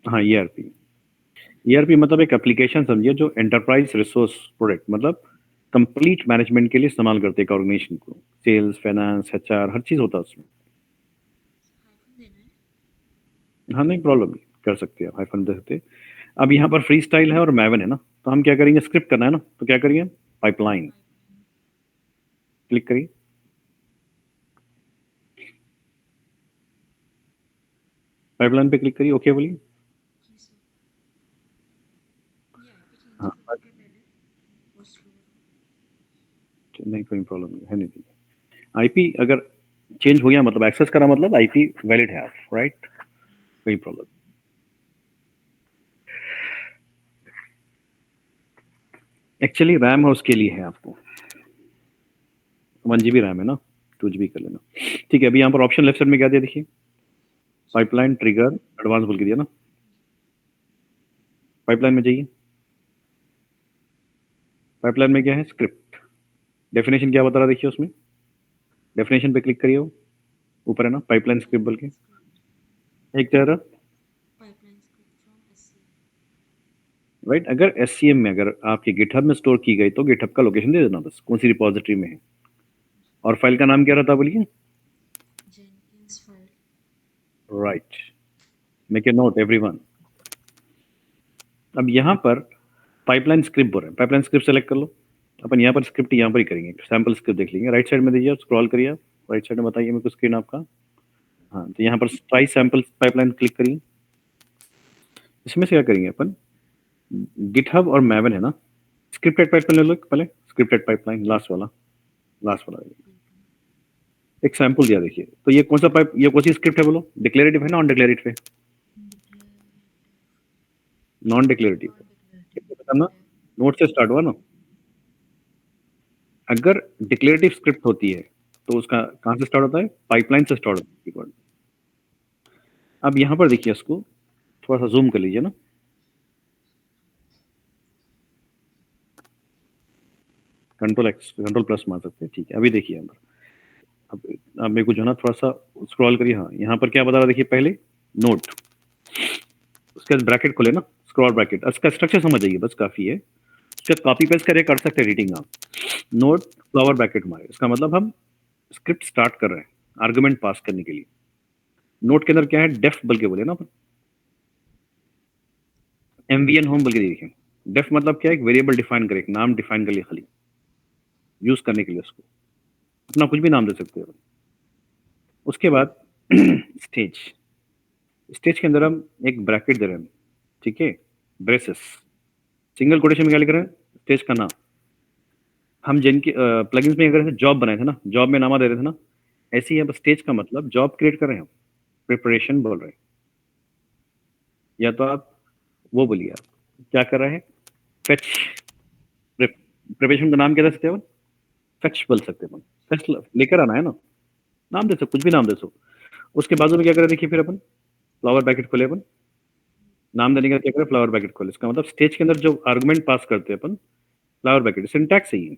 हाँ, ईआरपी। ईआरपी मतलब एक एप्लीकेशन समझिए जो एंटरप्राइज रिसोर्स प्रोडक्ट, मतलब कंप्लीट मैनेजमेंट के लिए इस्तेमाल करते हैं ऑर्गेनाइजेशन को, सेल्स, फाइनेंस, एचआर, हर चीज होता है उसमें।
हाइफन देना है।
हाँ, नहीं प्रॉब्लम नहीं, कर सकते हैं आप, हाइफन दे सकते हैं। अब यहाँ पर फ्री स्टाइल है और मैवन है ना, तो हम क्या करेंगे, स्क्रिप्ट करना है ना, तो क्या करिए, पाइपलाइन
पाइपलाइन।
क्लिक करिए। पाइपलाइन पे क्लिक करिए, ओके बोलिए।
जी सर। ये आईपी चेंज
हाँ,
करना क्या पहले? वो स्लो हो रहा
नहीं कोई प्रॉब्लम नहीं है, नहीं। आईपी अगर चेंज हो गया मतलब एक्सेस करा मतलब आईपी वैलिड है आप, राइट? कोई प्रॉब्लम। एक्चुअली रैम है उसके लिए है आपको, 1 GB रैम है ना, 2 GB कर लेना। ठीक है, अभी यहाँ पर ऑप्शन लेफ्ट साइड में क्या दिया देखिए, पाइपलाइन ट्रिगर एडवांस बोल के दिया ना। पाइपलाइन में जाइए, पाइपलाइन में क्या है, स्क्रिप्ट। डेफिनेशन क्या बता रहा है देखिए उसमें, डेफिनेशन पे क्लिक करिए, वो ऊपर है ना पाइपलाइन स्क्रिप्ट बोल के,
पाइपलाइन स्क्रिप्ट।
एक तरह,
pipeline script from SCM।
Right? अगर एससीएम में अगर आपके गिटहब में स्टोर की गई तो गिटहब का लोकेशन दे देना बस, कौन सी रिपोजिटरी में है। और फाइल का नाम क्या रहता है बोलिए,
Jenkins file.
Right? Make a note everyone. अब यहाँ पर पाइपलाइन स्क्रिप्ट बोल रहे हैं, पाइपलाइन स्क्रिप्ट सेलेक्ट कर लो। अपन यहाँ पर स्क्रिप्ट यहाँ पर ही करेंगे, सैम्पल स्क्रिप्ट देख लेंगे। राइट साइड में दीजिए, स्क्रॉल करिए आप, राइट साइड में बताइए मेरे को स्क्रीन आपका। हाँ, तो यहाँ पर ट्राई सैम्पल पाइपलाइन क्लिक करिए। इसमें से क्या करेंगे अपन, गिटहब और मैवन है ना, स्क्रिप्टेड पाइपलाइन ले लो पहले, स्क्रिप्टेड पाइपलाइन लास्ट वाला, लास्ट वाला।
ठीक है।
एक सैंपल दिया देखिए, तो ये कौन सा पाइप, ये कौन सी स्क्रिप्ट है बोलो, डिक्लेरेटिव है नॉन डिक्लेरेटिव है?
डिक्लेरेटिव।
नॉन डिक्लेरेटिव है।
Non declarative.
कैसे पता करना, नोट से स्टार्ट हुआ ना। अगर डिक्लेरेटिव स्क्रिप्ट होती है तो उसका कहाँ से स्टार्ट होता है? पाइपलाइन से स्टार्ट होता है कीवर्ड। अब यहाँ पर देखिए, इसको थोड़ा सा जूम कर लीजिए ना। कंट्रोल एक्स, कंट्रोल प्लस मार सकते हैं, ठीक है। अभी देखिए अंदर, अब मेरे को जो है ना थोड़ा सा स्क्रॉल करिए। हाँ, यहाँ पर क्या बता रहा, देखिए पहले नोट, उसके बाद ब्रैकेट खोले ना, स्क्रॉल ब्रैकेट। इसका स्ट्रक्चर समझ जाइए, बस काफी है। उसके बाद कॉपी पेस्ट करके कर सकते हैं एडिटिंग आप। नोट फ्लावर ब्रैकेट मारे, इसका मतलब हम स्क्रिप्ट स्टार्ट कर रहे हैं आर्गुमेंट पास करने के लिए। नोट के अंदर क्या है, डेफ बल के बोले ना अपन, एमवीएन होम बल के देखें। डेफ मतलब क्या है, एक वेरिएबल डिफाइन करे, एक नाम डिफाइन कर लिया खाली यूज करने के लिए, उसको अपना कुछ भी नाम दे सकते हो। उसके बाद स्टेज, स्टेज के अंदर हम एक ब्रैकेट दे रहे हैं, ठीक है, ब्रेसेस, सिंगल कोटेशन में क्या लिख रहे हैं, स्टेज का नाम। हम जिनके प्लगइन्स में अगर जॉब बनाए थे ना, जॉब में नामा दे रहे थे ना, ऐसे ही अब स्टेज का मतलब जॉब क्रिएट कर रहे हैं हम, प्रिपरेशन बोल रहे हैं। या तो आप वो बोलिए, आप क्या कर रहे हैं, फेच, प्रिपरेशन का नाम क्या दे सकते हैं, फेच बोल सकते हैं अपन, फेच लेकर आना है ना, नाम दे सकते, कुछ भी नाम दे सकते। उसके बाजू में क्या करें, देखिए फिर अपन फ्लावर ब्रैकेट खोले अपन, नाम देने का क्या करें, फ्लावर ब्रैकेट खोले। इसका मतलब स्टेज के अंदर जो आर्गुमेंट पास करते हैं अपन, फ्लावर ब्रैकेट, सिंटैक्स सही है।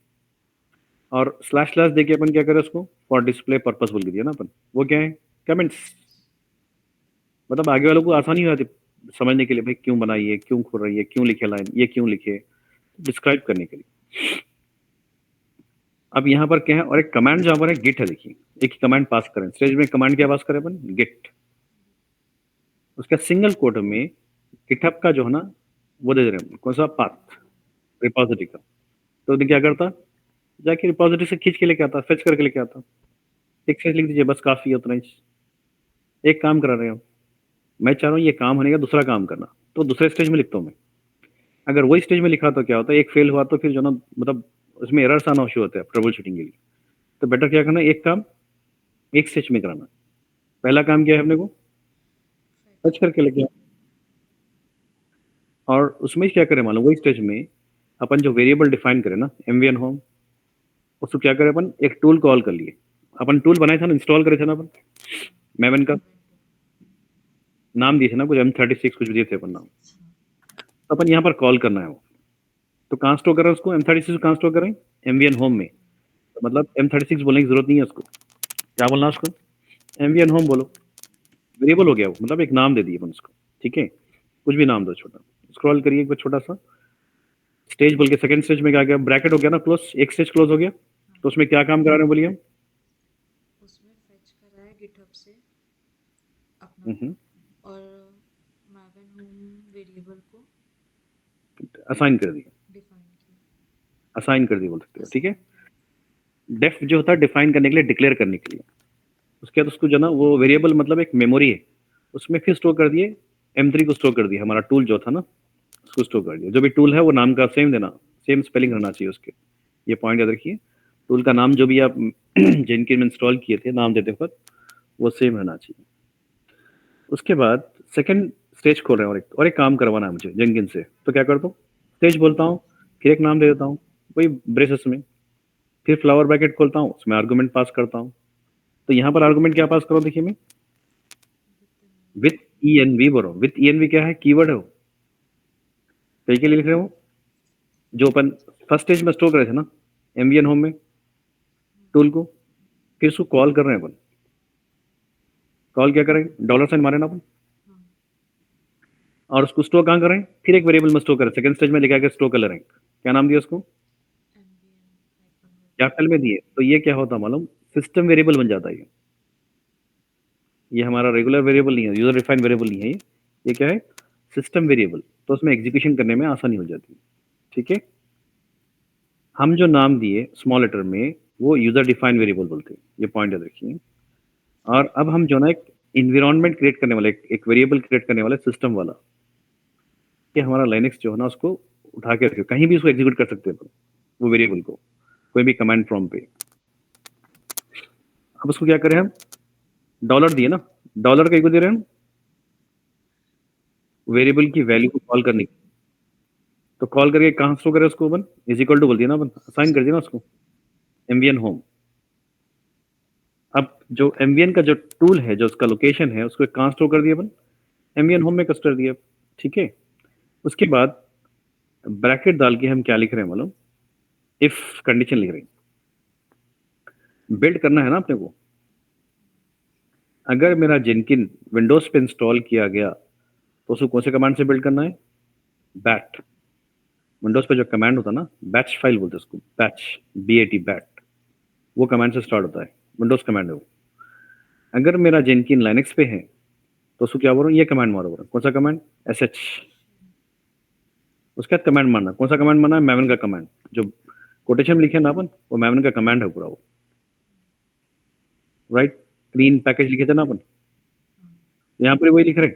और स्लैश स्लैश देके अपन क्या करें, उसको फॉर डिस्प्ले पर्पस बोल के दिया ना अपन, वो क्या है, कमेंट्स। मतलब आगे वालों को आसानी हो जाती समझने के लिए, भाई क्यों बनाई है, क्यों खोल रही है, क्यों लिखे लाइन, ये क्यों लिखे, डिस्क्राइब करने के लिए। अब यहाँ पर क्या है, और एक कमांड जहाँ पर है गिट है, देखिए एक ही कमांड पास करें स्टेज में, कमांड क्या पास करें अपन, गिट। उसका सिंगल कोट में गिटहब का जो है ना वो दे रहे हैं, कौन सा पाथ, रिपोजिटरी का। तो क्या करता, जाके रिपोजिटरी से खींच के लेके आता, फेच करके लेके आता, एक फेच लिख दीजिए, बस काफी है उतना ही। एक काम करा रहे हो, मैं चाह रहा हूँ ये काम होने का दूसरा काम करना, तो दूसरे स्टेज में लिखता हूँ मैं। अगर वही स्टेज में लिखा तो क्या होता है, एक फेल हुआ तो फिर जो ना, मतलब उसमें एरर्स आना शुरू होते हैं ट्रबल शूटिंग के लिए। तो बेटर क्या करना, एक काम एक स्टेज में कराना। पहला काम क्या है अपने को, सर्च करके लेके आओ। और उसमें क्या करें मालूम, वही स्टेज में अपन जो वेरिएबल डिफाइन करें ना, एमवीएन होम, उसको क्या करें अपन, एक टूल कॉल कर लिए। अपन टूल बनाए थे ना, इंस्टॉल करे थे ना अपन, मैवन का नाम दिए थे ना, कुछ M36 कुछ दिए थे अपन नाम। तो अपन यहाँ पर कॉल करना है वो, तो कहाँ स्टोर करें उसको, M36 कहाँ स्टोर करें, एमवीएन होम में। तो मतलब M36 बोलने की जरूरत नहीं है उसको, क्या बोलना है उसको, एमवीएन होम बोलो। वेरिएबल हो गया वो, मतलब एक नाम दे दिए अपन उसको, ठीक है, कुछ भी नाम दो छोटा। स्क्रॉल करिए एक बार छोटा सा, स्टेज बोल के सेकंड स्टेज में क्या गया, ब्रैकेट हो गया ना क्लोज, एक स्टेज क्लोज हो गया। तो उसमें क्या काम करा रहे हैं बोलिए हम,
उसमें फेच करा है गिटहब से अपना, और मैवन होम वेरिएबल को
असाइन कर दिया,
डिफाइन किया,
असाइन कर दिया बोल सकते हो, ठीक है।
असाइन किया।
डेफ जो होता है डिफाइन करने के लिए, डिक्लेयर करने के लिए। उसके बाद उसको जो ना वो वेरिएबल मतलब एक मेमोरी है, उसमें फिर स्टोर कर दिए, M3 को स्टोर कर दिया, हमारा टूल जो था ना उसको स्टोर कर दिया। जो भी टूल है वो नाम का सेम देना, सेम स्पेलिंग रहना चाहिए उसके, ये पॉइंट याद रखिए। टूल का नाम जो भी आप जेनकिन में इंस्टॉल किए थे नाम देते वक्त, वो सेम रहना चाहिए। उसके बाद सेकंड स्टेज खोल रहे हैं, और एक काम करवाना है मुझे जेनकिन से, तो क्या करता हूँ, स्टेज बोलता हूँ, फिर एक नाम दे देता हूँ वही ब्रेसेस में, फिर फ्लावर ब्रैकेट खोलता हूँ, उसमें आर्गुमेंट पास करता हूँ। तो यहाँ पर आर्गुमेंट क्या पास करो, देखिए मैं विथ ENV बोल रहा हूँ। विथ ENV क्या है, कीवर्ड है वो, कहीं के लिए लिख रहे हो, जो अपन फर्स्ट स्टेज में स्टोर करे थे ना एमवीएन होम में टूल को, फिर उसको कॉल कर रहे हैं अपन। कॉल क्या करेंगे, डॉलर साइन मारे ना अपन, और उसको स्टोर कहाँ करें, फिर एक वेरिएबल में स्टोर करें, सेकंड स्टेज में लेके आकर स्टोर कर ले रहे हैं। क्या नाम दिया उसको, कैपिटल में दिए, तो ये क्या होता मालूम, सिस्टम वेरिएबल बन जाता है ये हमारा रेगुलर वेरिएबल नहीं है, यूजर डिफाइंड वेरिएबल नहीं है ये क्या है, सिस्टम वेरिएबल। तो उसमें एग्जीक्यूशन करने में आसानी हो जाती है, ठीक है। हम जो नाम दिए स्मॉल लेटर में वो यूजर डिफाइंड वेरिएबल बोलते हैं, ये पॉइंट याद रखिए। और अब हम जो ना एक इन्वायरमेंट क्रिएट करने वाले, एक वेरिएबल क्रिएट करने वाले सिस्टम वाला, कि हमारा लाइनेक्स जो है ना उसको उठा के रखे, कहीं भी उसको एग्जीक्यूट कर सकते हैं अपन, वो वेरिएबल को, कोई भी कमांड प्रॉम्प्ट पे। अब उसको क्या करें हम, डॉलर दिए ना, डॉलर का इको दे रहे हैं हम वेरिएबल की वैल्यू को कॉल करने की। तो कॉल करके कहाँ स्टोर करे उसको अपन, इज इक्वल टू बोल दिया ना अपन, असाइन कर दिया ना उसको एमवीएन होम। अब जो एमवीएन का जो टूल है, जो उसका लोकेशन है, उसको कहाँ स्टोर कर दिया अपन, एमवीएन होम में कर दिया। ठीक है, उसके बाद ब्रैकेट डाल के हम क्या लिख रहे हैं मालूम, इफ कंडीशन लिख रहे हैं, बिल्ड करना है ना अपने को। अगर मेरा जेनकिन विंडोज पे इंस्टॉल किया गया तो उसको कौन से कमांड से बिल्ड करना है, बैट। विंडोज पे जो कमांड होता है ना, बैच फाइल बोलते हैं उसको, बैच, BAT, बैट, वो कमांड से स्टार्ट होता है, विंडोज कमांड है वो। अगर मेरा जेनकिन लाइनेक्स पे है तो उसको क्या बोल रहा हूँ, ये कमांड मारो, बोल रहा हूँ कौन सा कमांड, SH। उसके बाद कमांड मारना, कौन सा कमांड मारना है, मैवन का कमांड, जो कोटेशन में लिखे ना अपन, वो मैवन का कमांड है पूरा वो, राइट। क्लीन पैकेज लिखे थे ना अपन, यहाँ पर वही लिख रहे,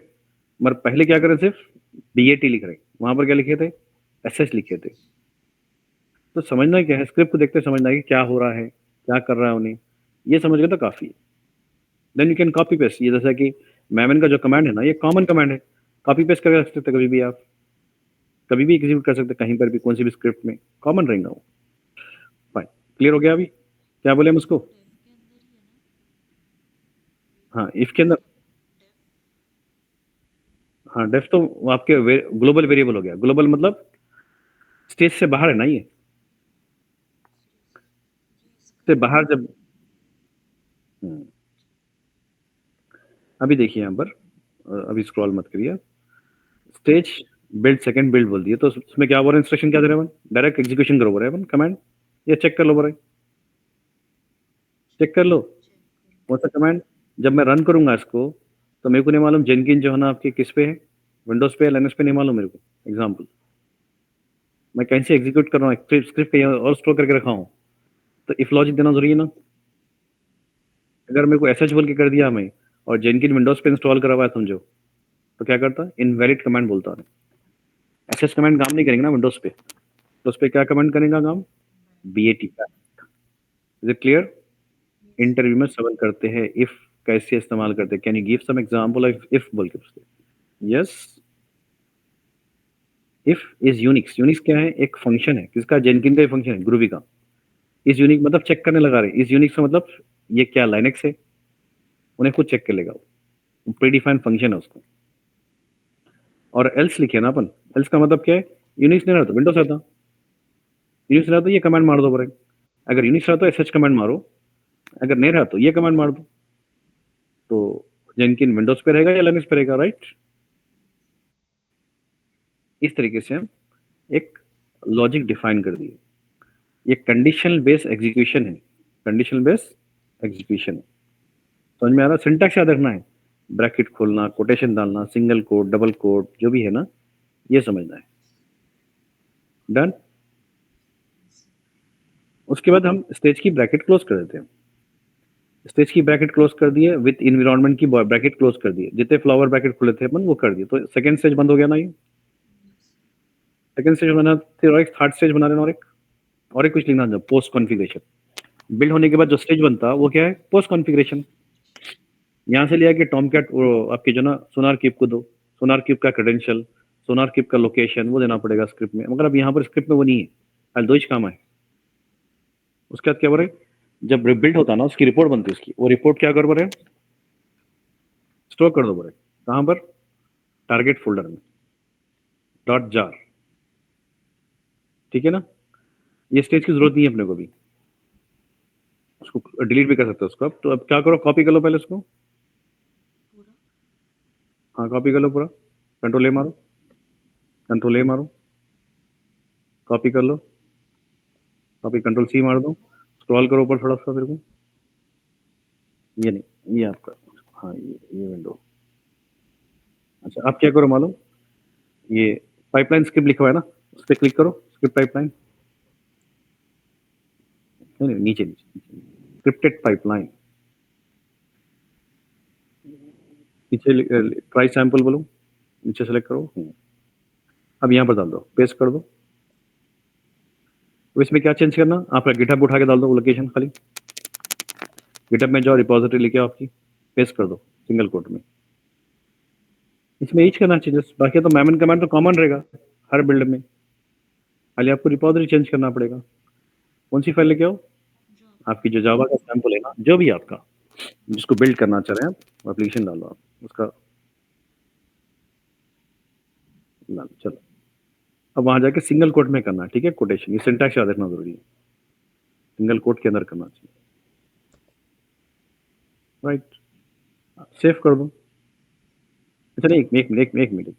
मगर पहले क्या करें, सिर्फ BAT लिख रहे, वहां पर क्या लिखे थे, SH लिखे थे। तो समझना क्या है, स्क्रिप्ट को देखते समझना है कि क्या हो रहा है, क्या कर रहा है उन्हें, ये समझ गए तो काफी है। Then you can copy paste, ये जैसा कि मैमन का जो कमांड है ना, ये कॉमन कमांड है, कॉपी पेस्ट करके रख सकते कभी भी आप, कभी भी एग्जीक्यूट कर सकते कहीं पर भी, कौन सी भी स्क्रिप्ट में कॉमन रहेगा वो। फाइन, क्लियर हो गया अभी, क्या बोले हम उसको, हाँ इफ के अंदर, हाँ डेफ तो आपके ग्लोबल वेरिएबल हो गया, ग्लोबल मतलब स्टेज से बाहर है ना, ये से बाहर जब, अभी देखिए यहाँ पर, अभी स्क्रॉल मत करिए, स्टेज बिल्ड सेकंड बिल्ड बोल दिए, तो उसमें क्या बोल रहे हैं, इंस्ट्रक्शन क्या दे रहे हैं, डायरेक्ट एग्जीक्यूशन करो बोल रहे हैं कमांड, ये चेक कर लो बोल रहे हैं, चेक कर लो कौन सा कमांड। जब मैं रन करूंगा इसको तो मेरे को नहीं मालूम जेनकिन जो है ना आपके किस पे है, विंडोज पे, लाइनक्स पे, नहीं मालूम मेरे को। एग्जांपल मैं कैसे एग्जीक्यूट कर रहा हूँ, स्क्रिप्ट पे और स्टोर करके रखा हूँ, तो इफ लॉजिक देना जरूरी है ना। अगर मेरे को SH बोल के कर दिया मैं, और जेनकिन विंडोज पे इंस्टॉल करा हुआ है समझो, तो क्या करता है, इनवैलिड कमांड बोलता है। SH कमांड काम नहीं करेंगे ना विंडोज पे, तो उस पे क्या कमांड करेगा काम, BAT। Is it clear. Interview में सवाल करते हैं इफ कैसे इस्तेमाल करते हैं, can you give some example of if बोल के पूछते हैं। Yes, if is Unix, Unix क्या है, एक फंक्शन है, किसका, जेनकिन का ही फंक्शन है, ग्रूवी का। इज यूनिक मतलब चेक करने लगा रहे, इज यूनिक्स का मतलब ये क्या लाइनेक्स है, उन्हें खुद चेक कर लेगा वो, प्रीडिफाइंड फंक्शन है उसको। और एल्स लिखे ना अपन, एल्स का मतलब क्या है, यूनिक्स नहीं रहता विंडोज रहता, यूनिक्स रहता ये कमांड मार दो बोले, अगर यूनिक्स रहता SH कमांड मारो, अगर नहीं रहा तो ये कमांड मार दो, तो जेनकिन विंडोज पे रहेगा या लिनक्स पे रहेगा, राइट। इस तरीके से हम एक लॉजिक डिफाइन कर दिए, ये कंडीशनल बेस्ड एग्जीक्यूशन है, कंडीशनल बेस्ड एग्जीक्यूशन। समझ में आ रहा, सिंटैक्स याद रखना है, ब्रैकेट खोलना, कोटेशन डालना, सिंगल कोट, डबल कोट, जो भी है ना, ये समझना है। डन। उसके बाद हम स्टेज की ब्रैकेट क्लोज कर देते हैं, स्टेज की ब्रैकेट क्लोज कर दिए, विद इन्वायरमेंट की ब्रैकेट क्लोज कर दिए, जितने फ्लावर ब्रैकेट खुले थे अपन वो कर दिए, तो सेकंड स्टेज बंद हो गया ना ये, सेकंड स्टेज बना, फिर और एक थर्ड स्टेज बना देना, और एक कुछ लिखना था, पोस्ट कॉन्फ़िगरेशन। बिल्ड होने के बाद जो स्टेज बनता वो क्या है, पोस्ट कॉन्फ़िगरेशन। यहाँ से लिया कि टॉम कैट आपकी जो ना सोनार क्यूब को दो, सोनार क्यूब का क्रेडेंशियल, सोनार क्यूब का लोकेशन, वो देना पड़ेगा स्क्रिप्ट में, मगर अब यहाँ पर स्क्रिप्ट में वो नहीं है, आज दो ही काम है। उसके बाद क्या बोल रहे, जब रिबिल्ड होता है ना, उसकी रिपोर्ट बनती है, उसकी वो रिपोर्ट क्या कर बोल रहे, स्टोर कर दो बोल रहे, कहाँ पर, टारगेट फोल्डर में, .jar। ठीक है ना, ये स्टेज की जरूरत नहीं है अपने को भी, उसको डिलीट भी कर सकते हो उसको। अब तो अब क्या करो, कॉपी कर लो पहले उसको,
पूरा
हाँ कॉपी कर लो पूरा, कंट्रोल ए मारो, कंट्रोल ए मारो, कॉपी कर लो, कॉपी कंट्रोल C मार दो, स्क्रॉल करो ऊपर थोड़ा सा, फिर को ये नहीं, ये आपका, हाँ ये विंडो। अच्छा आप क्या करो मालूम, ये पाइपलाइन स्क्रिप्ट लिखा हुआ है ना, उस पर क्लिक करो, स्क्रिप्ट पाइपलाइन, नहीं नहीं नीचे नीचे, स्क्रिप्टेड पाइपलाइन, नीचे ट्राई सैंपल बोलो, नीचे सेलेक्ट करो, अब यहाँ पर डाल दो, पेस्ट कर दो। तो इसमें क्या चेंज करना, आपका गिटहब उठा के डाल दो लोकेशन खाली, गिटहब में जाओ, रिपोजिटरी लिखे आपकी, पेस्ट कर दो सिंगल कोट में। इसमें ईच करना चाहिए, बाकी तो मैमन कमांड तो कॉमन रहेगा हर बिल्ड में, खाली आपको रिपॉजिटरी चेंज करना पड़ेगा। कौन सी फाइल लेके आओ? आपकी जो जावा का सैंपल है ना, जो भी आपका, जिसको बिल्ड करना चाह रहे हैं आप, एप्लीकेशन डालो आप उसका, चलो। अब वहां जाके सिंगल कोट में करना, ठीक है, कोटेशन, ये सिंटैक्स याद रखना जरूरी है, सिंगल कोट के अंदर करना चाहिए, राइट। सेव कर दो। अच्छा नहीं, एक मिनट,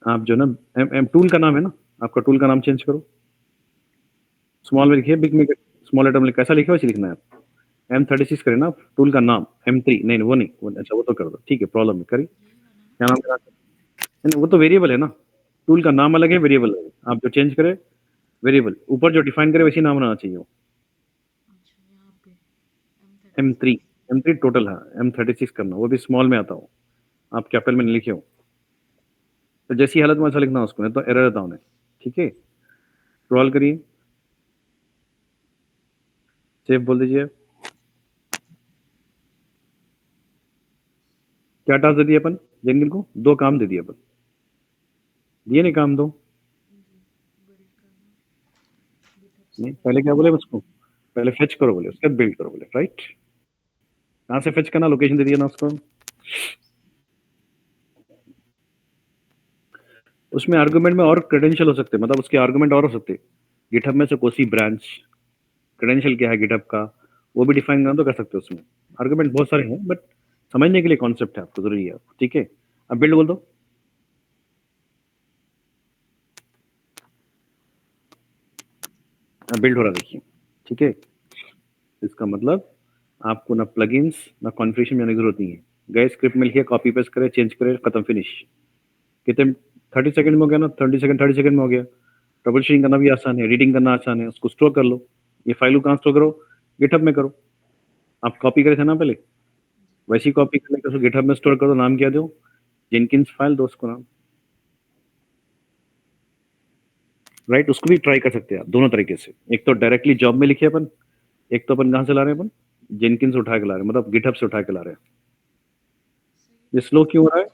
आप जो ना एम एम टूल का नाम है ना, आपका टूल का नाम चेंज करो। स्मॉल में लिखिए, बिग में स्मॉल लेटर में कैसा लिखा वैसे लिखना है आप। M36 करें ना, टूल का नाम M3, नहीं वो नहीं, अच्छा वो तो कर दो, ठीक है, प्रॉब्लम है, करिए। क्या नाम करा? नहीं, वो तो वेरिएबल है ना, टूल का नाम अलग है, वेरिएबल अलग है, आप जो चेंज करें वेरिएबल, ऊपर जो डिफाइन करे वैसे नाम होना चाहिए वो। M3, M3 टोटल है, M36 करना, वो भी स्मॉल में आता हो, आप कैपिटल में नहीं लिखे हो, तो जैसी हालत में ऐसा लिखना उसको, नहीं तो एरर रहता उन्हें, ठीक है। स्क्रॉल करिए, सेव बोल दीजिए। क्या टास्क दे दिए अपन जेनगिन को? दो काम दे दिए अपन, दिए नहीं काम दो? नहीं, पहले क्या बोले उसको? पहले फेच करो बोले, उसके बाद बिल्ड करो बोले, राइट। कहाँ से फेच करना, लोकेशन दे दिया ना उसको। उसमें आर्गुमेंट में और क्रेडेंशियल हो सकते हैं, मतलब उसके आर्गुमेंट और हो सकते हैं, गिटहब में से कोसी ब्रांच, क्रेडेंशियल क्या है गिटहब का, वो भी डिफाइन करना तो कर सकते हो उसमें। आर्गुमेंट बहुत सारे हैं, बट समझने के लिए कॉन्सेप्ट है आपको, जरूरी है, ठीक है। अब बिल्ड बोल दो। अब बिल्ड हो रहा देखिए, ठीक है। इसका मतलब आपको ना प्लगइन्स ना कॉन्फ़िगरेशन जाने की जरूरत नहीं है, गए स्क्रिप्ट में लिखिए, कॉपी पेस्ट करे, चेंज करे, खत्म, फिनिश। कितने 30 सेकंड में हो गया ना, 30 सेकंड में हो गया। ट्रबल शूटिंग करना भी आसान है, रीडिंग करना आसान है, उसको स्टोर कर लो। ये फाइल को कहाँ स्टोर करो? गिटहब में करो। आप कॉपी करे थे ना पहले, वैसी कॉपी करने के उसको गिटहब में स्टोर कर दो, नाम क्या दो? जेनकिंस फाइल दो उसको नाम, राइट। उसको भी ट्राई कर सकते हैं आप दोनों तरीके से, एक तो डायरेक्टली जॉब में लिखे अपन, एक तो अपन कहाँ से ला रहे हैं, अपन जेनकिंस से उठा के ला रहे हैं, मतलब गिटहब से उठा के ला रहे हैं। ये स्लो क्यों हो रहा है?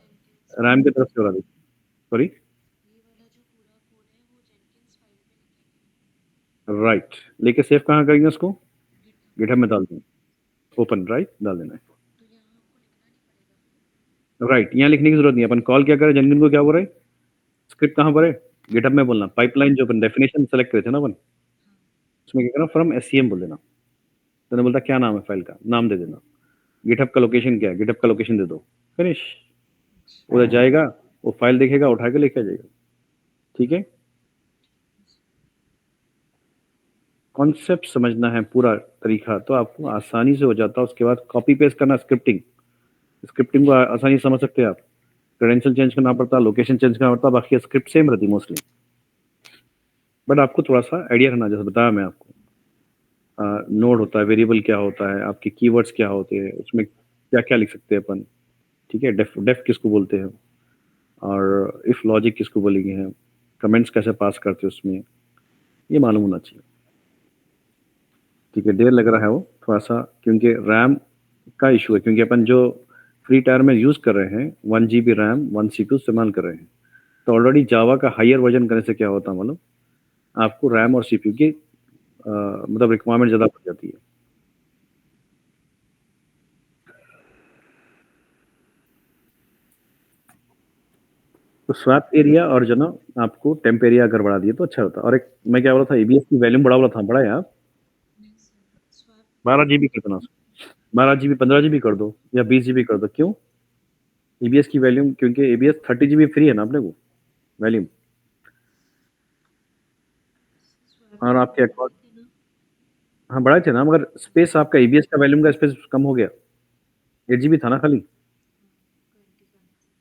रैम की तरफ से हो रहा है, सॉरी, राइट। लेके सेव कहाँ करेंगे उसको? गिटहब में डाल देंगे, ओपन, राइट, डाल देना है, राइट। यहाँ लिखने की जरूरत नहीं है, अपन कॉल क्या करें, जेनकिन को क्या बोल रहे हैं, स्क्रिप्ट कहाँ पर है? गिटहब में बोलना, पाइपलाइन जो अपन डेफिनेशन सेलेक्ट करे थे ना अपन, उसमें क्या करना, फ्रॉम SCM बोल देना। तो बोलता क्या नाम है फाइल का, नाम दे देना। गिटहब का लोकेशन क्या है, गिटहब का लोकेशन दे दो, फिनिश। उधर जाएगा, वो फाइल देखेगा, उठा के लेके आ जाएगा, ठीक है। कॉन्सेप्ट समझना है पूरा तरीका, तो आपको आसानी से हो जाता है। उसके बाद कॉपी पेस्ट करना, स्क्रिप्टिंग, स्क्रिप्टिंग को आसानी से समझ सकते हैं आप। क्रेडेंशियल चेंज करना पड़ता है, लोकेशन चेंज करना पड़ता है, बाकी स्क्रिप्ट सेम रहती मोस्टली, बट आपको थोड़ा सा आइडिया रहना, जैसे बताया मैं आपको, नोड होता है, वेरिएबल क्या होता है, आपके कीवर्ड्स क्या होते हैं, उसमें क्या क्या लिख सकते हैं अपन, ठीक है, डेफ डेफ किसको बोलते हैं, और इफ लॉजिक किसको बोलेंगे हैं, कमेंट्स कैसे पास करते हैं उसमें, ये मालूम होना चाहिए, ठीक है। देर लग रहा है वो थोड़ा सा, क्योंकि रैम का इशू है, क्योंकि अपन जो फ्री टायर में यूज़ कर रहे हैं 1 GB रैम 1 CPU इस्तेमाल कर रहे हैं, तो ऑलरेडी जावा का हायर वर्जन करने से क्या होता है मालूम, आपको रैम और CPU की मतलब रिक्वायरमेंट ज़्यादा पड़ जाती है। तो स्वैप एरिया और जो ना आपको टेम्प एरिया अगर बढ़ा दिए तो अच्छा होता है। और एक मैं क्या बोला था, EBS की वैल्यूम बढ़ा बोला था, बढ़ाए आप? 12 GB कर देना उसको, 12 GB 15 GB कर दो, या 20 GB कर दो, क्यों? EBS की वैल्यूम, क्योंकि EBS 30 GB फ्री है ना अपने को वैल्यूम, और आपके अकाउंट, हाँ बढ़ाए थे ना, मगर स्पेस आपका EBS का वैल्यूम का स्पेस कम हो गया, 8 GB था ना खाली।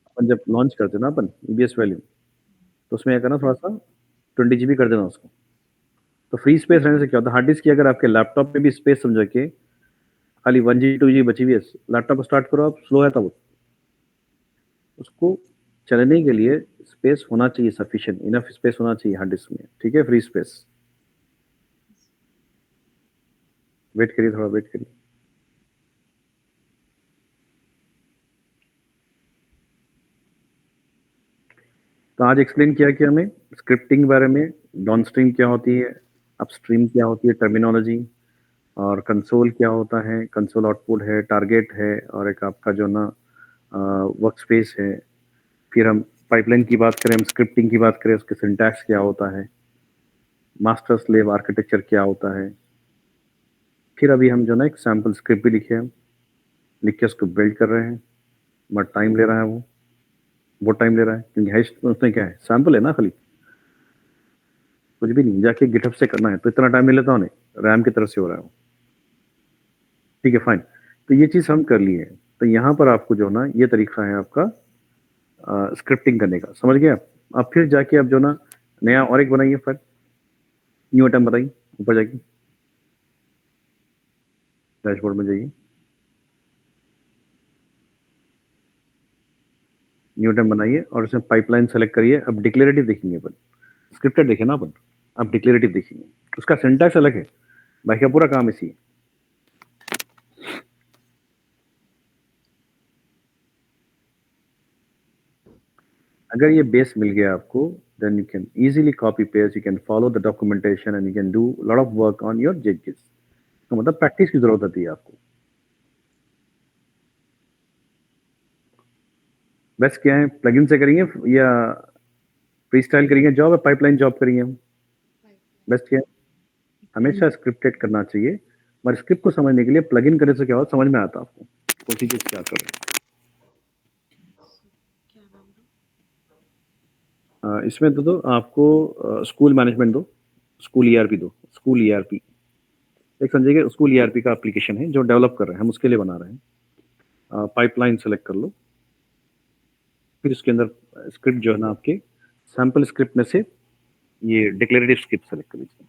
अपन जब लॉन्च करते ना अपन EBS वैल्यूम, तो उसमें क्या करना, थोड़ा सा 20 GB कर देना उसको, तो फ्री स्पेस रहने से क्या होता है, हार्ड डिस्क की अगर आपके लैपटॉप पे भी स्पेस समझ के खाली 1 GB 2 GB बची हुई है, लैपटॉप स्टार्ट करो आप, स्लो है तब उसको चलने के लिए स्पेस होना चाहिए, सफिशिएंट इनफ स्पेस होना चाहिए हार्ड डिस्क में, ठीक है, फ्री स्पेस। वेट करिए, थोड़ा वेट करिए। तो आज एक्सप्लेन किया कि हमें स्क्रिप्टिंग के बारे में, डाउनस्ट्रीम क्या होती है, अपस्ट्रीम क्या होती है, टर्मिनोलॉजी, और कंसोल क्या होता है, कंसोल आउटपुट है, टारगेट है, और एक आपका जो ना वर्क स्पेस है। फिर हम पाइपलाइन की बात करें, हम स्क्रिप्टिंग की बात करें, उसके सिंटैक्स क्या होता है, मास्टर स्लेव आर्किटेक्चर क्या होता है। फिर अभी हम जो ना एक सैम्पल स्क्रिप्ट भी लिखे हैं, लिख के उसको बिल्ड कर रहे हैं, बट टाइम ले रहा है वो टाइम ले रहा है क्योंकि हैश उसमें क्या है, सैम्पल है ना, खाली कुछ भी नहीं, जाके गिटहब से करना है तो इतना टाइम नहीं लेता उन्हें, रैम की तरफ से हो रहा है वो। ठीक है, फाइन। तो ये चीज़ हम कर लिए। तो यहाँ पर आपको जो ना ये तरीका है आपका स्क्रिप्टिंग करने का, समझ गए आप। अब फिर जाके आप जो ना नया और एक बनाइए, फिर न्यू आइटम बताइए, ऊपर जाके डैशबोर्ड में जाइए, न्यू आइटम बनाइए और उसमें पाइपलाइन सेलेक्ट करिए। अब डिक्लेरेटिव देखेंगे अपन, स्क्रिप्टेड देखे ना अपन, अब डिक्लेरेटिव देखेंगे। उसका सिंटैक्स अलग है, बाकी का पूरा काम इसी है। अगर ये बेस मिल गया आपको, then you can easily copy paste, you can follow the documentation and you can do a lot of work on your Jenkins। तो मतलब प्रैक्टिस की जरूरत होती है आपको। बेस्ट क्या है, प्लगइन से करेंगे या फ्री स्टाइल करेंगे जॉब, या पाइपलाइन जॉब करेंगे हम? बेस्ट क्या है, हमेशा स्क्रिप्टेड करना चाहिए। मगर स्क्रिप्ट को समझने के लिए प्लगइन करने से क्या होता समझ में आता है आपको, कौन सी चीज क्या कर रहे
क्या नाम दूँ?
हैं। इसमें दो आपको स्कूल मैनेजमेंट दो, स्कूल ईआरपी दो, स्कूल ईआरपी। एक समझिए कि स्कूल ईआरपी का एप्लीकेशन है जो डेवलप कर रहे हैं, हम उसके लिए बना रहे हैं। पाइपलाइन सेलेक्ट कर लो, फिर उसके अंदर स्क्रिप्ट जो है ना आपके सैम्पल स्क्रिप्ट में से ये डिक्लेरेटिव स्क्रिप्ट सेलेक्ट कर लीजिए।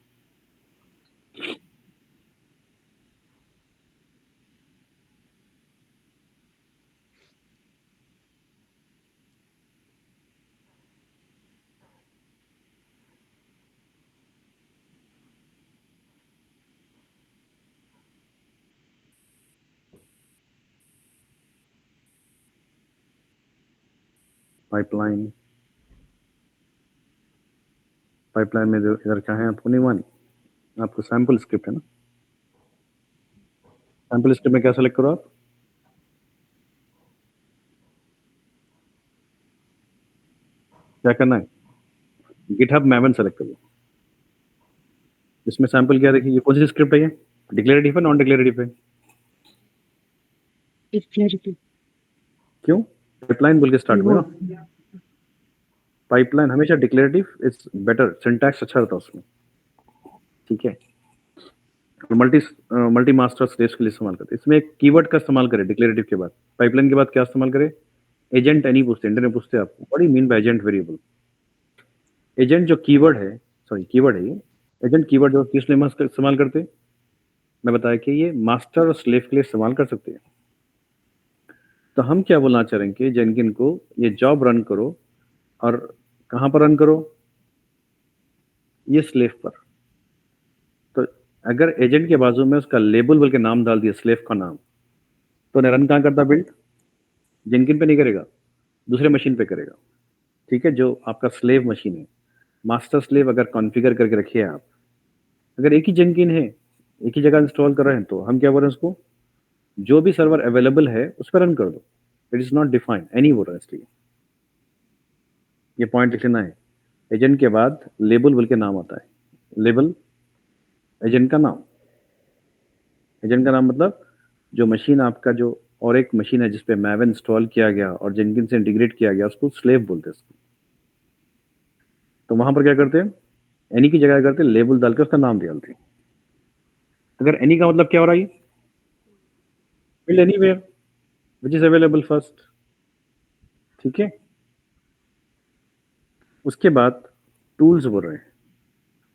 पाइपलाइन, पाइपलाइन में जो इधर क्या है आपको नहीं मानी, आपको सैम्पल स्क्रिप्ट है ना, सैम्पल स्क्रिप्ट में क्या सेलेक्ट करो आप, क्या करना है, गिटहब मैवन सेलेक्ट करो। इसमें सैम्पल क्या देखिए, ये कौन सी स्क्रिप्ट है, ये डिक्लेरेटिव है नॉन डिक्लेरेटिव है?
डिक्लेरेटिव।
क्यों, पाइपलाइन बोल के स्टार्ट करो ना, पाइपलाइन हमेशा डिक्लेरेटिव इज बेटर, सिंटैक्स अच्छा रहता है उसमें। ठीक है, मल्टी मल्टी मास्टर स्लेव्स के लिए इस्तेमाल करते हैं। इसमें एक कीवर्ड का इस्तेमाल करें डिक्लेरेटिव के बाद, पाइपलाइन के बाद क्या इस्तेमाल करें, एजेंट एनी पूछते हैं, इंटरनेट पूछते हैं आपको what do you mean by agent variable. Agent जो कीवर्ड है, सॉरी कीवर्ड है ये, एजेंट कीवर्ड जो किस लिए इस्तेमाल करते हैं, मैं बताया कि ये मास्टर और स्लेव के लिए इस्तेमाल कर सकते हैं। तो हम क्या बोलना चाह रहे हैं कि जेनकिन को ये जॉब रन करो, और कहाँ पर रन करो, ये स्लेव पर। तो अगर एजेंट के बाजू में उसका लेबल बोल के नाम डाल दिया, स्लेव का नाम, तो रन कहाँ करता बिल्ड, जेनकिन पे नहीं करेगा, दूसरे मशीन पे करेगा। ठीक है, जो आपका स्लेव मशीन है, मास्टर स्लेव अगर कॉन्फ़िगर करके रखिए आप, अगर एक ही जेनकिन है, एक ही जगह इंस्टॉल कर रहे हैं, तो हम क्या बोल रहे हैं उसको, जो भी सर्वर अवेलेबल है उस पर रन कर दो, it is not defined any बोल रहा है, इसलिए ये पॉइंट लिख लेना है। एजेंट के बाद लेबल बोल के नाम आता है, लेबल एजेंट का नाम, एजेंट का नाम मतलब जो मशीन आपका जो और एक मशीन है जिसपे मैवन इंस्टॉल किया गया और जेनकिन से इंटीग्रेट किया गया, उसको स्लेव बोलते हैं उसको। तो वहां पर क्या करते हैं, एनी की जगह करते हैं लेबल डाल के उसका नाम डालते हैं। अगर एनी का मतलब क्या हो रहा है, build anywhere which is available first. ठीक है, उसके बाद टूल्स बोल रहे हैं,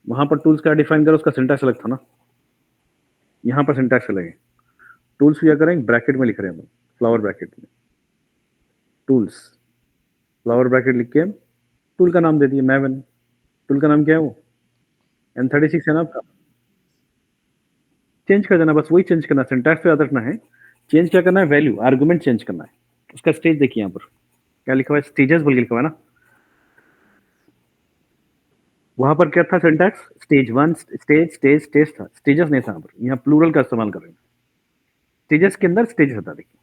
वहां पर टूल्स क्या डिफाइन करो, उसका सिंटैक्स अलग था ना, यहाँ पर सिंटैक्स अलग है। टूल्स क्या करें, ब्रैकेट में लिख रहे हैं हम, फ्लावर ब्रैकेट में टूल्स, फ्लावर ब्रैकेट लिख के टूल का नाम दे दिए मैवन। टूल का नाम क्या है वो, N36 है ना आपका, चेंज कर देना, बस वही चेंज करना, सिंटैक्स पे याद रखना है। चेंज क्या करना है, वैल्यू आर्गुमेंट चेंज करना है। उसका स्टेज देखिए यहाँ पर क्या लिखा हुआ है, स्टेजेस बोल के लिखा हुआ है ना, वहां पर क्या था सिंटैक्स? स्टेज 1 स्टेज था, स्टेजेस नहीं था। यहाँ पर यहाँ प्लूरल का इस्तेमाल कर रहे हैं। स्टेजेस के अंदर स्टेज होता, देखिए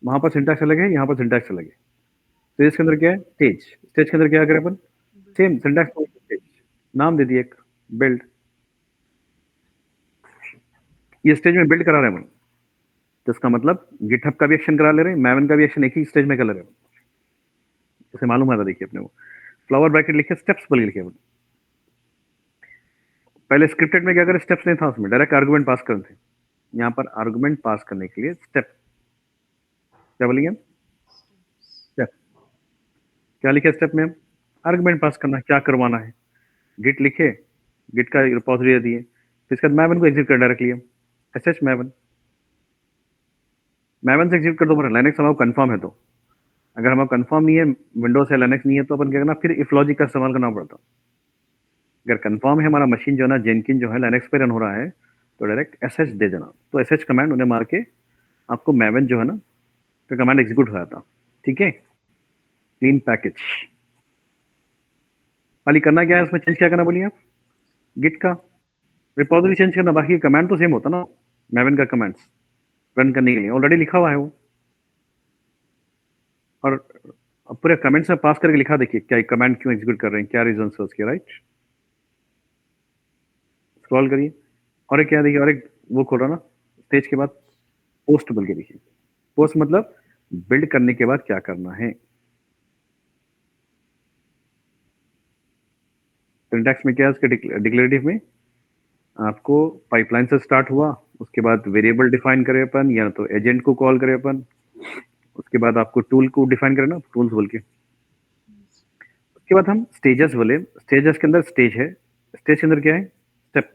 वहां पर सिंटैक्स अलग है, यहाँ पर सिंटैक्स अलग है। स्टेज के अंदर क्या है? स्टेज। स्टेज के अंदर क्या करें अपन? सेम सिंटैक्स, स्टेज नाम दे दिए एक, बिल्ड। ये स्टेज में बिल्ड करा रहे हैं अपन, तो इसका मतलब गिटहब का भी एक्शन करा ले रहे हैं, मैवन का भी एक्शन एक ही स्टेज में कर ले रहे हैं। इसे मालूम है था, देखिए अपने को फ्लावर ब्रैकेट लिखे, स्टेप्स बोल के लिखे अपन। पहले स्क्रिप्टेड में क्या करें? स्टेप्स नहीं था उसमें, डायरेक्ट आर्गुमेंट पास करते थे। यहाँ पर आर्गुमेंट पास करने के लिए स्टेप, क्या बोलेंगे हम? स्टेप। क्या लिखे स्टेप में हम? आर्गुमेंट पास करना है, क्या करवाना है। गिट लिखे, गिट का रिपोजिटरी दे दिए, फिर इसके बाद मैवन को एग्जीक्यूट कर डायरेक्टली हम, एसएच मैवन। मैवन से एग्जीक्यूट कर दो, लाइनेक्स हमारा कंफर्म है तो। अगर हमारा कंफर्म नहीं है, विंडोज या लाइनेक्स नहीं है, तो अपन क्या करना, फिर इफ लॉजिक का इस्तेमाल करना पड़ता। अगर कंफर्म है हमारा मशीन जो है ना, जेनकिन जो है लाइनेक्स पे रन हो रहा है, तो डायरेक्ट एसएच दे देना। तो एसएच कमांड उन्हें मार के आपको मैवन जो है ना, तो कमांड एग्जीक्यूट हो जाता। ठीक है, क्लीन पैकेज। खाली करना क्या है उसमें, चेंज क्या करना बोलिए आप? गिट का रिपोजिटरी चेंज करना, बाकी कमांड तो सेम होता ना। मैवन का कमांड्स रन करने के लिए ऑलरेडी लिखा हुआ है वो, और अब पूरे कमेंट्स में पास करके लिखा, देखिए क्या कमांड क्यों एग्जीक्यूट कर रहे हैं, क्या रीजन है उसके, राइट। स्क्रॉल करिए, और एक क्या देखिए, और एक वो खोल रहा ना स्टेज के बाद, पोस्ट बोल के देखिए। पोस्ट मतलब बिल्ड करने के बाद क्या करना है। सिंटैक्स में क्या है उसके डिक्लेरेटिव में, आपको पाइपलाइन से स्टार्ट हुआ, उसके बाद वेरिएबल डिफाइन करे अपन, या तो एजेंट को कॉल करे अपन, उसके बाद आपको टूल को डिफाइन करे ना, टूल्स बोल के। उसके बाद हम स्टेजेस बोले, स्टेजेस के अंदर स्टेज है, स्टेज के अंदर क्या है? स्टेप।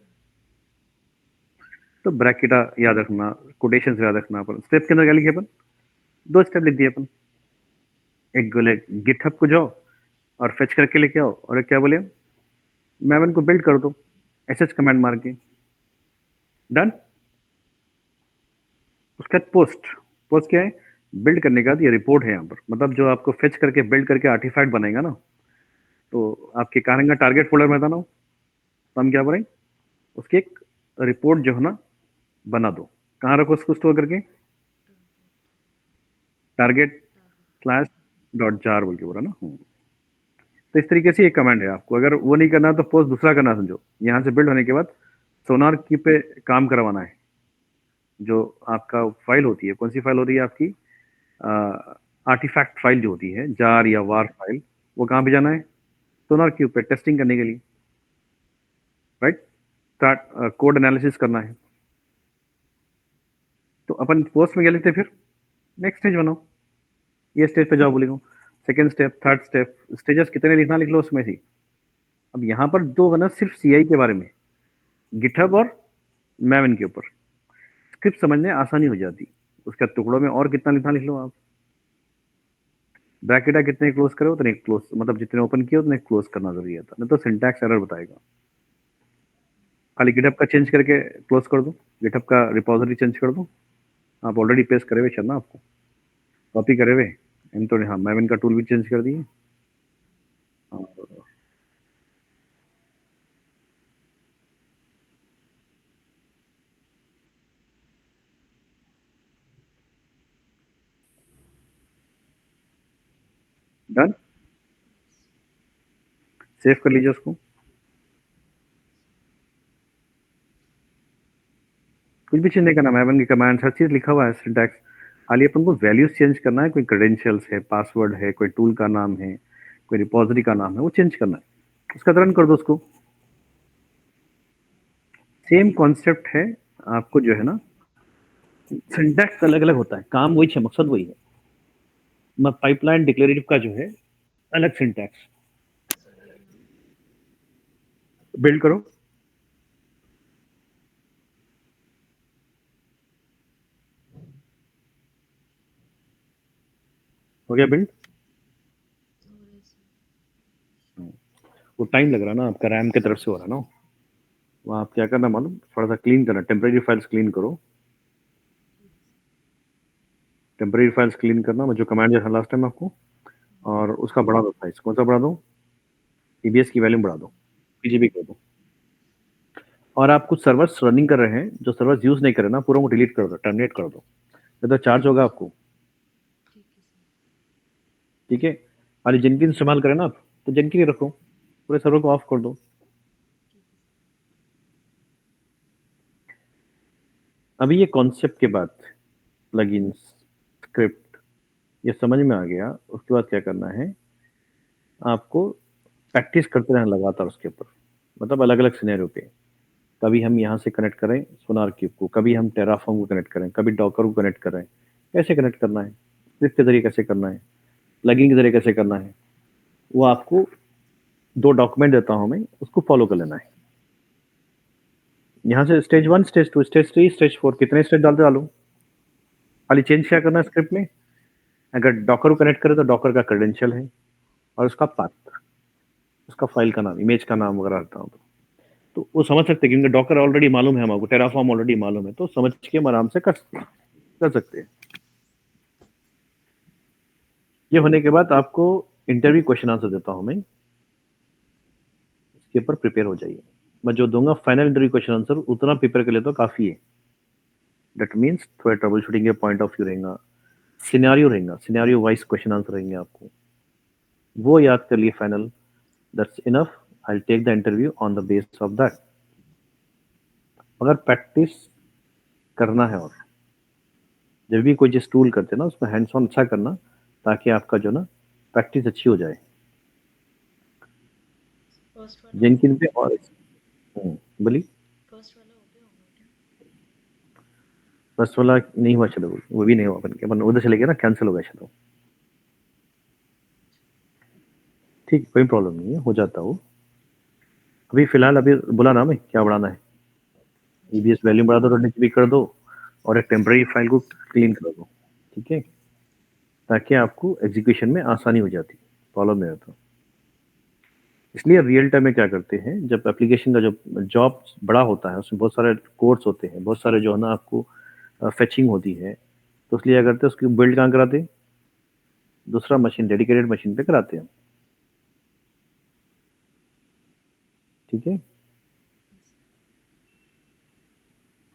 तो ब्रैकेट याद रखना, कोटेशन याद रखना। अपन स्टेप के अंदर क्या लिखे अपन? दो स्टेप लिख दिए अपन। एक बोले गिटहब को जाओ और फेच करके लेके आओ, और एक क्या बोले, मैवन को बिल्ड कर दो, एसएच कमांड मार के। डन। उसके बाद पोस्ट। पोस्ट क्या है? बिल्ड करने का बाद ये रिपोर्ट है यहाँ पर, मतलब जो आपको फेच करके बिल्ड करके आर्टिफैक्ट बनेगा ना, तो आपके कहां टारगेट फोल्डर में था ना, तो हम क्या बोलें, उसकी एक रिपोर्ट जो है ना बना दो। कहाँ रखो उसको स्टोर करके? टारगेट स्लैश डॉट जार बोल के बोला ना। तो इस तरीके से एक कमांड है। आपको अगर वो नहीं करना तो पोस्ट दूसरा करना, समझो यहाँ से बिल्ड होने के बाद सोनार की पे काम करवाना है। जो आपका फाइल होती है, कौन सी फाइल होती है आपकी? आर्टिफैक्ट फाइल जो होती है, जार या वार फाइल, वो कहाँ पे जाना है? सोनार क्यूब पे टेस्टिंग करने के लिए, राइट। स्टार्ट कोड एनालिसिस करना है। तो अपन पोस्ट में क्या लिखते हैं फिर? नेक्स्ट स्टेज बनाओ, ये स्टेज पे जाओ बोलेगा। Second step, third step, stages कितने लिखना लिख लो उसमें से। अब यहाँ पर दो बना सिर्फ सीआई के बारे में, गिटहब और मैवन के ऊपर। स्क्रिप्ट समझने आसानी हो जाती। उसका टुकड़ों में और कितना लिखना लिख लो आप। ब्रैकेटा कितने क्लोज करो उतने क्लोज, मतलब जितने ओपन किए उतने क्लोज करना जरूरी था, नहीं तो सिंटैक्स एरर बताएगा। खाली गिटहब का चेंज करके क्लोज कर दो, गिटहब का रिपोजिटरी चेंज कर दो। आप ऑलरेडी पेस्ट करे हुए ना, आपको कॉपी करे हुए इन तो। हाँ, मैवन का टूल भी चेंज कर दिए। डन। सेव कर लीजिए उसको। कुछ भी चेंज नहीं करना, मैवन की कमांड हर चीज लिखा हुआ है सिंटैक्स। खाली अपन को वैल्यूज चेंज करना है, कोई क्रेडेंशियल्स है, पासवर्ड है, कोई टूल का नाम है, कोई रिपोजिटरी का नाम है, वो चेंज करना है। उसका रन कर दो उसको। सेम कॉन्सेप्ट है। आपको जो है ना, सिंटैक्स अलग अलग होता है, काम वही है, मकसद वही है। पाइपलाइन डिक्लेरेटिव का जो है अलग सिंटैक्स। बिल्ड करो, हो गया बिल्ड। वो टाइम लग रहा ना, आपका रैम की तरफ से हो रहा ना। वहाँ आप क्या करना मालूम, थोड़ा सा क्लीन करना, टेम्परेरी फाइल्स क्लीन करो। टेम्परेरी फाइल्स क्लीन करना, मैं जो कमांड दिया था लास्ट टाइम आपको, और उसका बढ़ा दो साइज। कौन सा बढ़ा दो? ईबीएस की वॉल्यूम बढ़ा दो, पीजीबी कर दो। और आप कुछ सर्वर्स रनिंग कर रहे हैं, जो सर्वर्स यूज़ नहीं कर रहे ना, पूरा वो डिलीट कर दो, टर्मिनेट कर दो। नहीं तो चार्ज होगा आपको,
ठीक है सर।
ठीक है? और ये जेनकिन इस्तेमाल करें ना आप, तो जेनकिन ही रखो, पूरे सर्वर को ऑफ कर दो।
ठीक है सर।
अभी ये कॉन्सेप्ट के बाद प्लगइन्स, स्क्रिप्ट, ये समझ में आ गया, उसके बाद क्या करना है, आपको प्रैक्टिस करते रहना लगातार उसके ऊपर, मतलब अलग-अलग सिनेरियो पे। कभी हम यहाँ से कनेक्ट करें सोनार क्यूब को, कभी हम टेराफॉर्म को कनेक्ट करें, कभी डॉकर को कनेक्ट करें। कैसे कनेक्ट करना है, स्क्रिप्ट के ज़रिए कैसे करना है, प्लगइन के ज़रिए कैसे करना है, वो आपको 2 डॉक्यूमेंट देता हूँ मैं, उसको फ़ॉलो कर लेना है। यहाँ से स्टेज 1, स्टेज 2, स्टेज 3, स्टेज 4 कितने स्टेज डालते डालो। खाली चेंज क्या करना है स्क्रिप्ट में, अगर डॉकर को कनेक्ट करें तो डॉकर का क्रेडेंशियल है और उसका पाथ, उसका फाइल का नाम, इमेज का नाम वगैरह रहता हूँ तो वो समझ सकते हैं, क्योंकि डॉकर ऑलरेडी मालूम है हमको, टेराफॉर्म ऑलरेडी मालूम है, तो समझ के हम आराम से कर सकते हैं। ये होने के बाद आपको इंटरव्यू क्वेश्चन आंसर देता हूँ मैं, इसके ऊपर प्रिपेयर हो जाइए। मैं जो दूंगा फाइनल इंटरव्यू क्वेश्चन आंसर उतना प्रिपेयर कर ले तो काफ़ी है। दैट मीन्स थोड़ा ट्रबल शूटिंग के पॉइंट ऑफ व्यू रहेगा, सिनेरियो रहेगा, सिनेरियो वाइज क्वेश्चन आंसर रहेंगे आपको, वो याद कर लिए final, that's enough. I take the interview on the base of that. अगर प्रैक्टिस करना है, और जब भी कोई जिस टूल करते हैं ना उसमें हैंड्स ऑन अच्छा करना, ताकि आपका जो ना प्रैक्टिस अच्छी हो जाए।
फर्स्ट वाला हो
जेनकिन
गया।
पे और बोली,
फर्स्ट वाला हो गया होगा क्या?
फर्स्ट वाला नहीं हुआ, चलो वो भी नहीं हुआ, अपन के अपन उधर चले गए ना, कैंसिल हो गया, चलो ठीक, कोई प्रॉब्लम नहीं है, हो जाता वो। अभी फिलहाल अभी बोला ना मैं क्या बढ़ाना है,
जी
ईबीएस वैल्यूम बढ़ा दो, रोटेट भी कर दो, और एक टेम्पररी फाइल को क्लीन कर दो, ठीक है, ताकि आपको एग्जीक्यूशन में आसानी हो जाती, प्रॉब्लम नहीं होता। इसलिए रियल टाइम में क्या करते हैं, जब एप्लीकेशन का जो जॉब बड़ा होता है उसमें बहुत सारे कोड्स होते हैं, बहुत सारे जो है ना आपको फेचिंग होती है, तो इसलिए क्या करते हैं, उसकी बिल्ड कहाँ कराते हैं, दूसरा मशीन, डेडिकेटेड मशीन पे कराते हैं, ठीक है,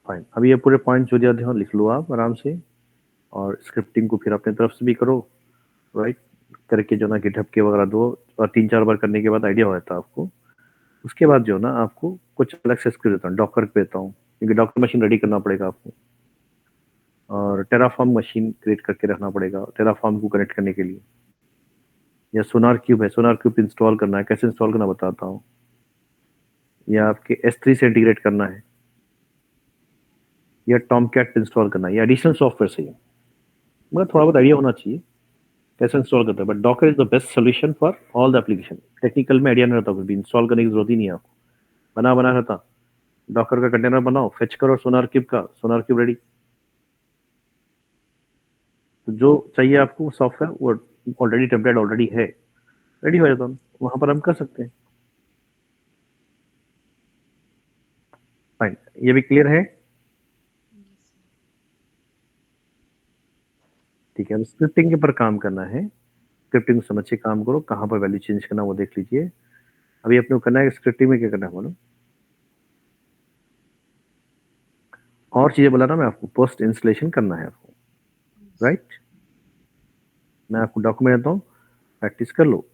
फाइन। अभी ये पूरे पॉइंट जो दिया थे लिख लो आप आराम से, और स्क्रिप्टिंग को फिर अपने तरफ से भी करो, राइट, करके जो ना गिटहब के वगैरह दो, और 3-4 बार करने के बाद आइडिया हो जाता है आपको। उसके बाद जो ना आपको कुछ अलग से स्क्रिप्ट देता हूँ, डॉकर पे देता हूँ, क्योंकि डॉकर मशीन रेडी करना पड़ेगा आपको, और टेराफॉर्म मशीन क्रिएट करके रखना पड़ेगा टेराफॉर्म को कनेक्ट करने के लिए, या सोनार क्यूब है, सोनार क्यूब इंस्टॉल करना है, कैसे इंस्टॉल करना बताता हूँ, या आपके S3 से इंटीग्रेट करना है, या टॉमकैट इंस्टॉल करना है, या एडिशनल सॉफ्टवेयर से ही, मतलब थोड़ा बहुत आइडिया होना चाहिए कैसे इंस्टॉल करते हैं। But Docker is the best solution for all the application. Technical में आइडिया नहीं रहता, कुछ भी इंस्टॉल करने की जरूरत ही नहीं है आपको, बना रहता, डॉकर का कंटेनर बनाओ, फेच करो सोनार क्यूब का, सोनार क्यूब रेडी। तो जो चाहिए आपको सॉफ्टवेयर वो ऑलरेडी टेम्पलेट ऑलरेडी है, रेडी हो जाता है, वहां पर हम कर सकते हैं। फाइन, ये भी क्लियर है,
यस सर।
ठीक है। अब स्क्रिप्टिंग के ऊपर काम करना है, स्क्रिप्टिंग समझ के काम करो, कहाँ पर वैल्यू चेंज करना वो देख लीजिए। अभी अपने को करना है स्क्रिप्टिंग में क्या करना है बोलो, और चीजें बोला ना मैं आपको, पोस्ट इंस्टॉलेशन करना है आपको,
यस सर।
राइट। मैं आपको डॉक्यूमेंट देता हूँ, प्रैक्टिस कर लो,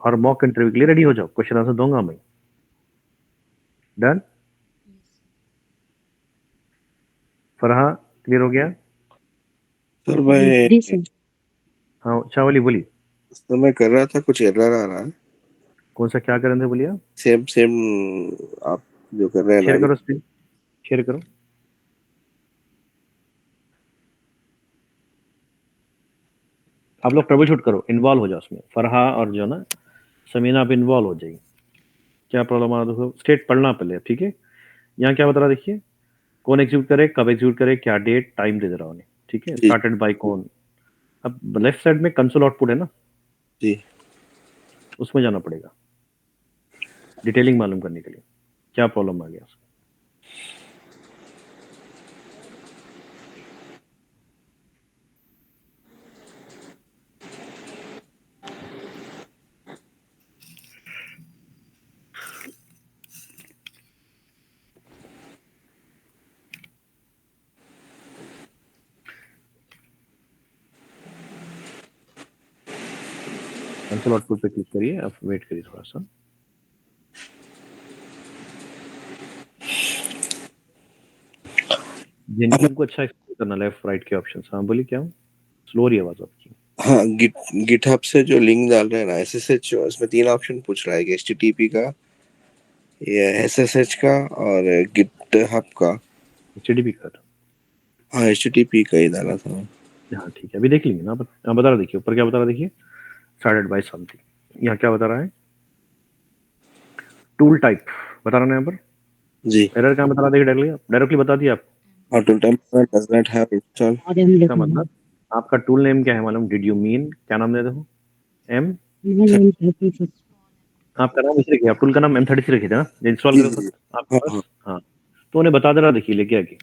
और मॉक इंटरव्यू के लिए रेडी हो जाओ, क्वेश्चन आंसर दूंगा मैं, done.
Yes sir.
Farha, clear हो गया?
सर मैं
जी सर।
हाँ चावली बोली,
सर मैं कर रहा था, कुछ एरर आ रहा है।
कौन सा क्या करें थे बोलिए आप?
सेम सेम आप जो कर रहे हैं
शेयर
ना।
करो स्क्रीन, शेयर करो। आप लोग ट्रबल शूट करो, इन्वॉल्व हो जाओ उसमें, फरहा और जो ना समीना आप इन्वॉल्व हो जाइए। क्या प्रॉब्लम आ रहा है देखो, स्टेट पढ़ना पहले, ठीक है। यहाँ क्या बता रहा देखिए, कौन एग्जीक्यूट करे, कब एग्जीक्यूट करे, क्या डेट टाइम दे दे रहा हूँ, ठीक है,
जी
स्टार्टेड बाय कौन। अब लेफ्ट साइड में कंसोल आउटपुट है ना,
जी।
उसमें जाना पड़ेगा डिटेलिंग मालूम करने के लिए, क्या प्रॉब्लम आ गया उसको। कंसोल आउटपुट पे क्लिक करिए, आप वेट करिए थोड़ा सा। जेनकिन को अच्छा एक्सप्लोर करना, लेफ्ट राइट के ऑप्शन। हाँ बोलिए, क्या हूँ स्लो रही आवाज आपकी।
हाँ, गिटहब से जो लिंक डाल रहे हैं ना, एसएसएच, इसमें 3 ऑप्शन पूछ रहा है कि एचटीटीपी का, ये एसएसएच का और गिटहब का।
HTTP का था।
हाँ, एचटीटीपी का ही डाला था।
हाँ ठीक है, अभी देख लेंगे ना। बता रहा, देखिए ऊपर क्या बता रहा, देखिए स्टार्टेड बाय समथिंग। यहाँ क्या बता रहा है, टूल टाइप बता रहा है यहाँ पर।
जी।
एरर कहाँ बता रहा है, देखिए डायरेक्टली बता दिया आप।
हाँ, tool type does not have install.
इसका मतलब आपका टूल नेम क्या है मालूम, डिड यू मीन, क्या नाम दे दो, एम, आपका नाम इसे रखिए, आप टूल का नाम M33 रखे थे ना इंस्टॉल
जी
करे
जी।
वक्त आपके
हाँ
पास।
हाँ।
हाँ, तो उन्हें बता दे रहा, देखिए लेके आके।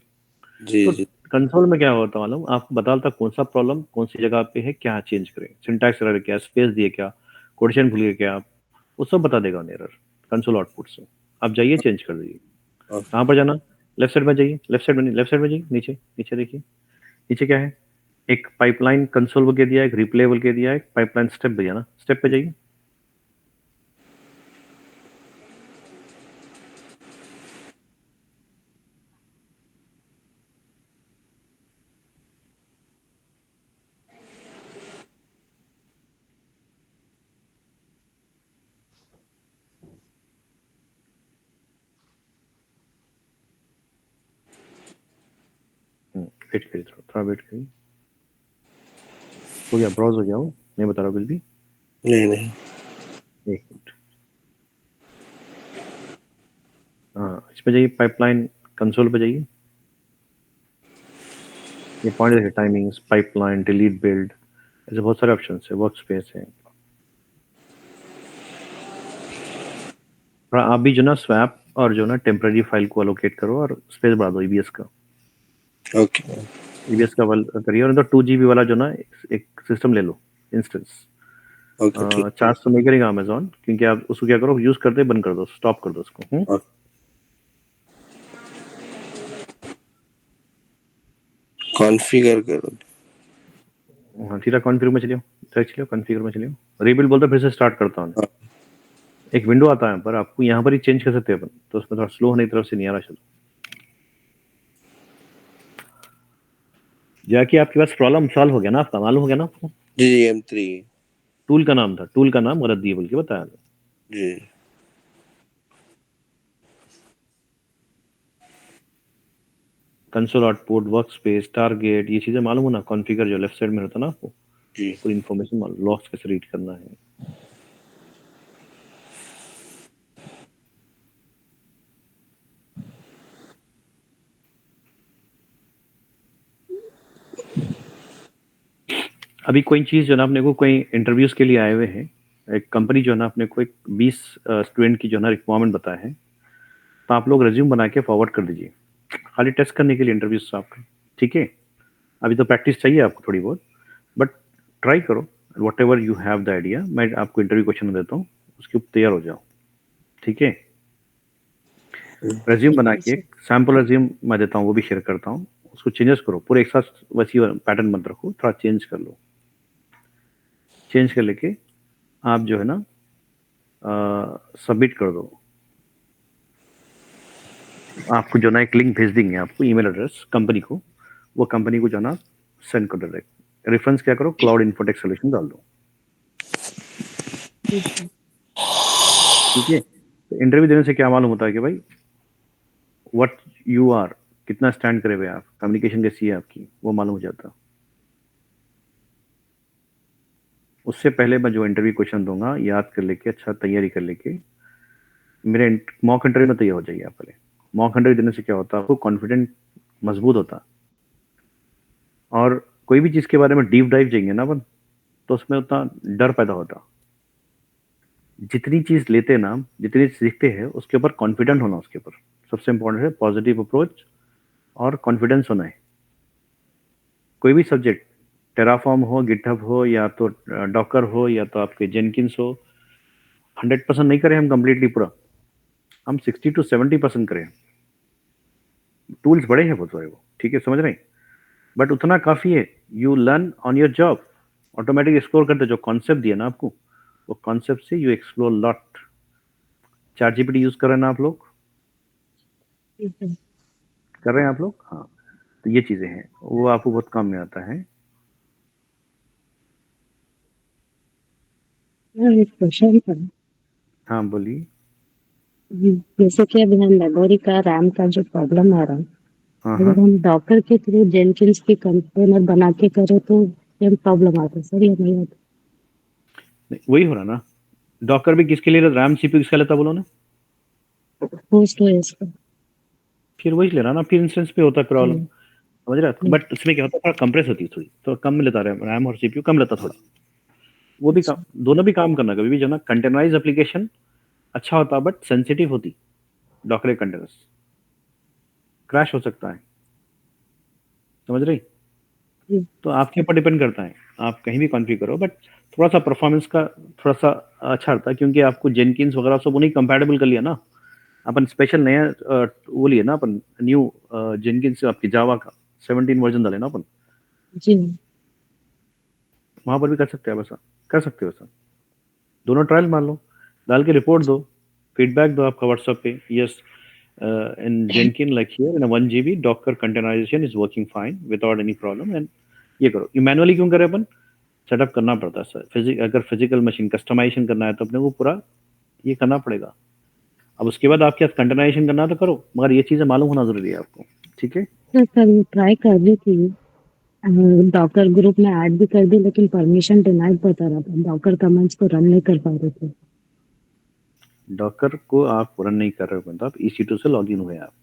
जी
तो
जी।
कंसोल में क्या होता है मालूम, आपको बताता कौन सा प्रॉब्लम कौन सी जगह पे है, क्या चेंज करें, सिंटैक्स एरर क्या, स्पेस दिए क्या, कोटेशन भूल गए क्या आप, वो सब बता देगा एरर कंसोल आउटपुट से। आप जाइए चेंज कर दीजिए।
हाँ,
कहाँ पर जाना, लेफ्ट साइड में जाइए, लेफ्ट साइड में जाइए, नीचे नीचे देखिए, नीचे क्या है, एक पाइपलाइन कंसोल बोल के दिया है, एक रिप्ले बोल के दिया है, एक पाइपलाइन स्टेप भैया ना, स्टेप पे जाइए। वेट करिए, थोड़ा थोड़ा वेट करिए। हो गया, ब्राउज हो गया वो, नहीं बता रहा कुछ भी।
नहीं नहीं।
एक मिनट, हाँ इस पे जाइए, पाइपलाइन कंसोल पे जाइए। ये पॉइंट देखिए, टाइमिंग्स, पाइपलाइन, डिलीट, बिल्ड, ऐसे बहुत सारे ऑप्शन है, वर्क स्पेस है। और आप भी जो ना स्वैप और जो ना टेम्पररी फाइल को अलोकेट करो और स्पेस बढ़ा दो EBS का।
ओके।
EBS का करिए, और 2 GB वाला जो ना एक सिस्टम ले लो, इंस्टेंस।
ओके ठीक।
चार्ज तो नहीं करेगा अमेजोन, क्योंकि आप उसको क्या करो, यूज करते बंद कर दो, स्टॉप कर दो उसको।
कॉन्फ़िगर करो।
हाँ सीधा कॉन्फ़िगर में चलिए, डायरेक्ट चलिए कॉन्फ़िगर में चलिए, रीबिल्ड बोलते फिर से स्टार्ट करता हूँ।
हाँ,
एक विंडो आता है यहाँ पर, आपको यहाँ पर ही चेंज कर सकते हैं अपन, तो उसमें थोड़ा स्लो होने की तरफ से नहीं आ रहा। चलो जाके आपके पास प्रॉब्लम सॉल्व हो गया ना, आपका मालूम हो गया ना आपको।
जी जी, M3।
टूल का नाम था, टूल का नाम गलत दिए बोल के बताया।
जी।
Console output, work space, target, ये चीजें मालूम हो ना, कॉन्फ़िगर जो लेफ्ट साइड में रहता है ना आपको,
जी।
पूरी इन्फॉर्मेशन मालूम, लॉग्स कैसे रीड करना है। अभी कोई चीज जो ना अपने को, कोई इंटरव्यूज के लिए आए हुए हैं, एक कंपनी जो है ना अपने को एक 20 स्टूडेंट की जो है ना रिक्वायरमेंट बताया है, तो आप लोग रिज्यूम बना के फॉरवर्ड कर दीजिए, खाली टेस्ट करने के लिए इंटरव्यूज आपका। ठीक है, अभी तो प्रैक्टिस चाहिए आपको थोड़ी बहुत, बट ट्राई करो, what ever you have the idea. मैं आपको इंटरव्यू क्वेश्चन देता हूँ, उसके ऊपर तैयार हो जाओ। ठीक है, रेज्यूम बना के एक सैम्पल रेज्यूम मैं देता हूँ, वो भी शेयर करता हूँ, उसको चेंजेस करो, पूरे एक साथ वैसी पैटर्न मत रखो, थोड़ा चेंज कर लो। चेंज कर लेके आप जो है ना सबमिट कर दो। आपको जो ना एक लिंक भेज देंगे, आपको ईमेल एड्रेस कंपनी को, वो कंपनी को जो ना सेंड कर दो डायरेक्ट। रेफरेंस क्या करो, क्लाउड इन्फोटेक सोल्यूशन डाल दो। ठीक है, तो इंटरव्यू देने से क्या मालूम होता है कि भाई व्हाट यू आर, कितना स्टैंड करे हुए आप, कम्युनिकेशन कैसी है आपकी, वो मालूम हो जाता। उससे पहले मैं जो इंटरव्यू क्वेश्चन दूंगा, याद कर लेके, अच्छा तैयारी कर लेके, मेरे मॉक इंटरव्यू में तैयार हो जाइए आप पहले। मॉक इंटरव्यू देने से क्या होता है, आपको कॉन्फिडेंट मजबूत होता। और कोई भी चीज़ के बारे में डीप डाइव जाएंगे ना अपन, तो उसमें उतना डर पैदा होता। जितनी चीज़ लेते ना, जितनी सीखते हैं, उसके ऊपर कॉन्फिडेंट होना, उसके ऊपर सबसे इंपॉर्टेंट है पॉजिटिव अप्रोच और कॉन्फिडेंस होना है। कोई भी सब्जेक्ट, टेराफॉर्म हो, गिटहब हो, या तो डॉकर हो, या तो आपके जेनकिंस हो, 100% नहीं करें हम कंप्लीटली पूरा, हम 60 to 70% करें। टूल्स बड़े हैं बहुत सारे वो, ठीक है समझ रहे हैं, बट उतना काफ़ी है। You learn on your job, automatic explore करते, जो कॉन्सेप्ट दिया ना आपको, वो कॉन्सेप्ट से you explore lot. Chat GPT use कर रहे हैं ना आप लोग? कर रहे हैं आप लोग? हाँ, तो ये चीजें हैं, वो आपको बहुत काम में आता है।
एक क्वेश्चन था।
हाँ बोलिए।
जैसे कि अभी हम मेमोरी का रैम का जो प्रॉब्लम आ रहा है,
हाँ
अगर
हाँ,
हम डॉकर के थ्रू जेनकिंस की कंटेनर बना के करें तो ये प्रॉब्लम आता है सर या नहीं आता?
वही हो रहा ना। डॉकर भी किसके लिए? रैम सीपीयू किसका लेता बोलो ना?
होस्ट ओएस का।
फिर वही ले रहा ना, फिर इंस्टेंस पे होता है प्रॉब्लम।
हम्म,
समझ रहा है?
हम्म,
बट उसमें क्या होता है, थोड़ा कंप्रेस होती है, थोड़ी तो कम में लेता है रैम और सीपीयू कम लेता थोड़ा। वो भी काम,
अच्छा,
दोनों भी काम करना। कभी भी जो ना कंटेनराइज एप्लीकेशन अच्छा होता, बट सेंसिटिव होती डॉकर कंटेनर्स, क्रैश हो सकता है। समझ रही?
हम्म,
तो आपके ऊपर डिपेंड करता है, आप कहीं भी कॉन्फ़िगर करो, बट थोड़ा सा परफॉर्मेंस का थोड़ा सा अच्छा रहता है, क्योंकि आपको जेनकिंस वगैरह सब उन्हीं कंपैटिबल कर लिया ना। अपन स्पेशल नया वो लिए ना, अपन न्यू जेनकिंस आपकी जावा का 17 वर्जन डाले ना अपन।
जी
वहां पर भी कर सकते हैं वैसा, कर सकते हो वैसा। दोनों ट्रायल मार लो, डाल के रिपोर्ट दो, फीडबैक दो आपका व्हाट्सएप पे। Yes, in Jenkin like here in 1 GB docker containerization is working fine without any problem, and ये करो। ये मैनुअली क्यों करें अपन? सेटअप करना पड़ता है सर। अगर फिजिकल मशीन कस्टमाइजेशन करना है तो अपने को पूरा ये करना पड़ेगा। अब उसके बाद आपके साथ कंटेनराइजेशन करना है तो करो, मगर ये चीज़ें मालूम होना ज़रूरी है आपको। ठीक है?
सर, कल ट्राई कर दी थी, डॉकर ग्रुप में ऐड भी कर दी लेकिन परमिशन डिनाइड बता रहा था, डॉकर कमांड्स को रन नहीं कर पा रहे थे।
डॉकर को आप रन नहीं कर रहे हो मतलब EC2 से लॉगिन हुए आप,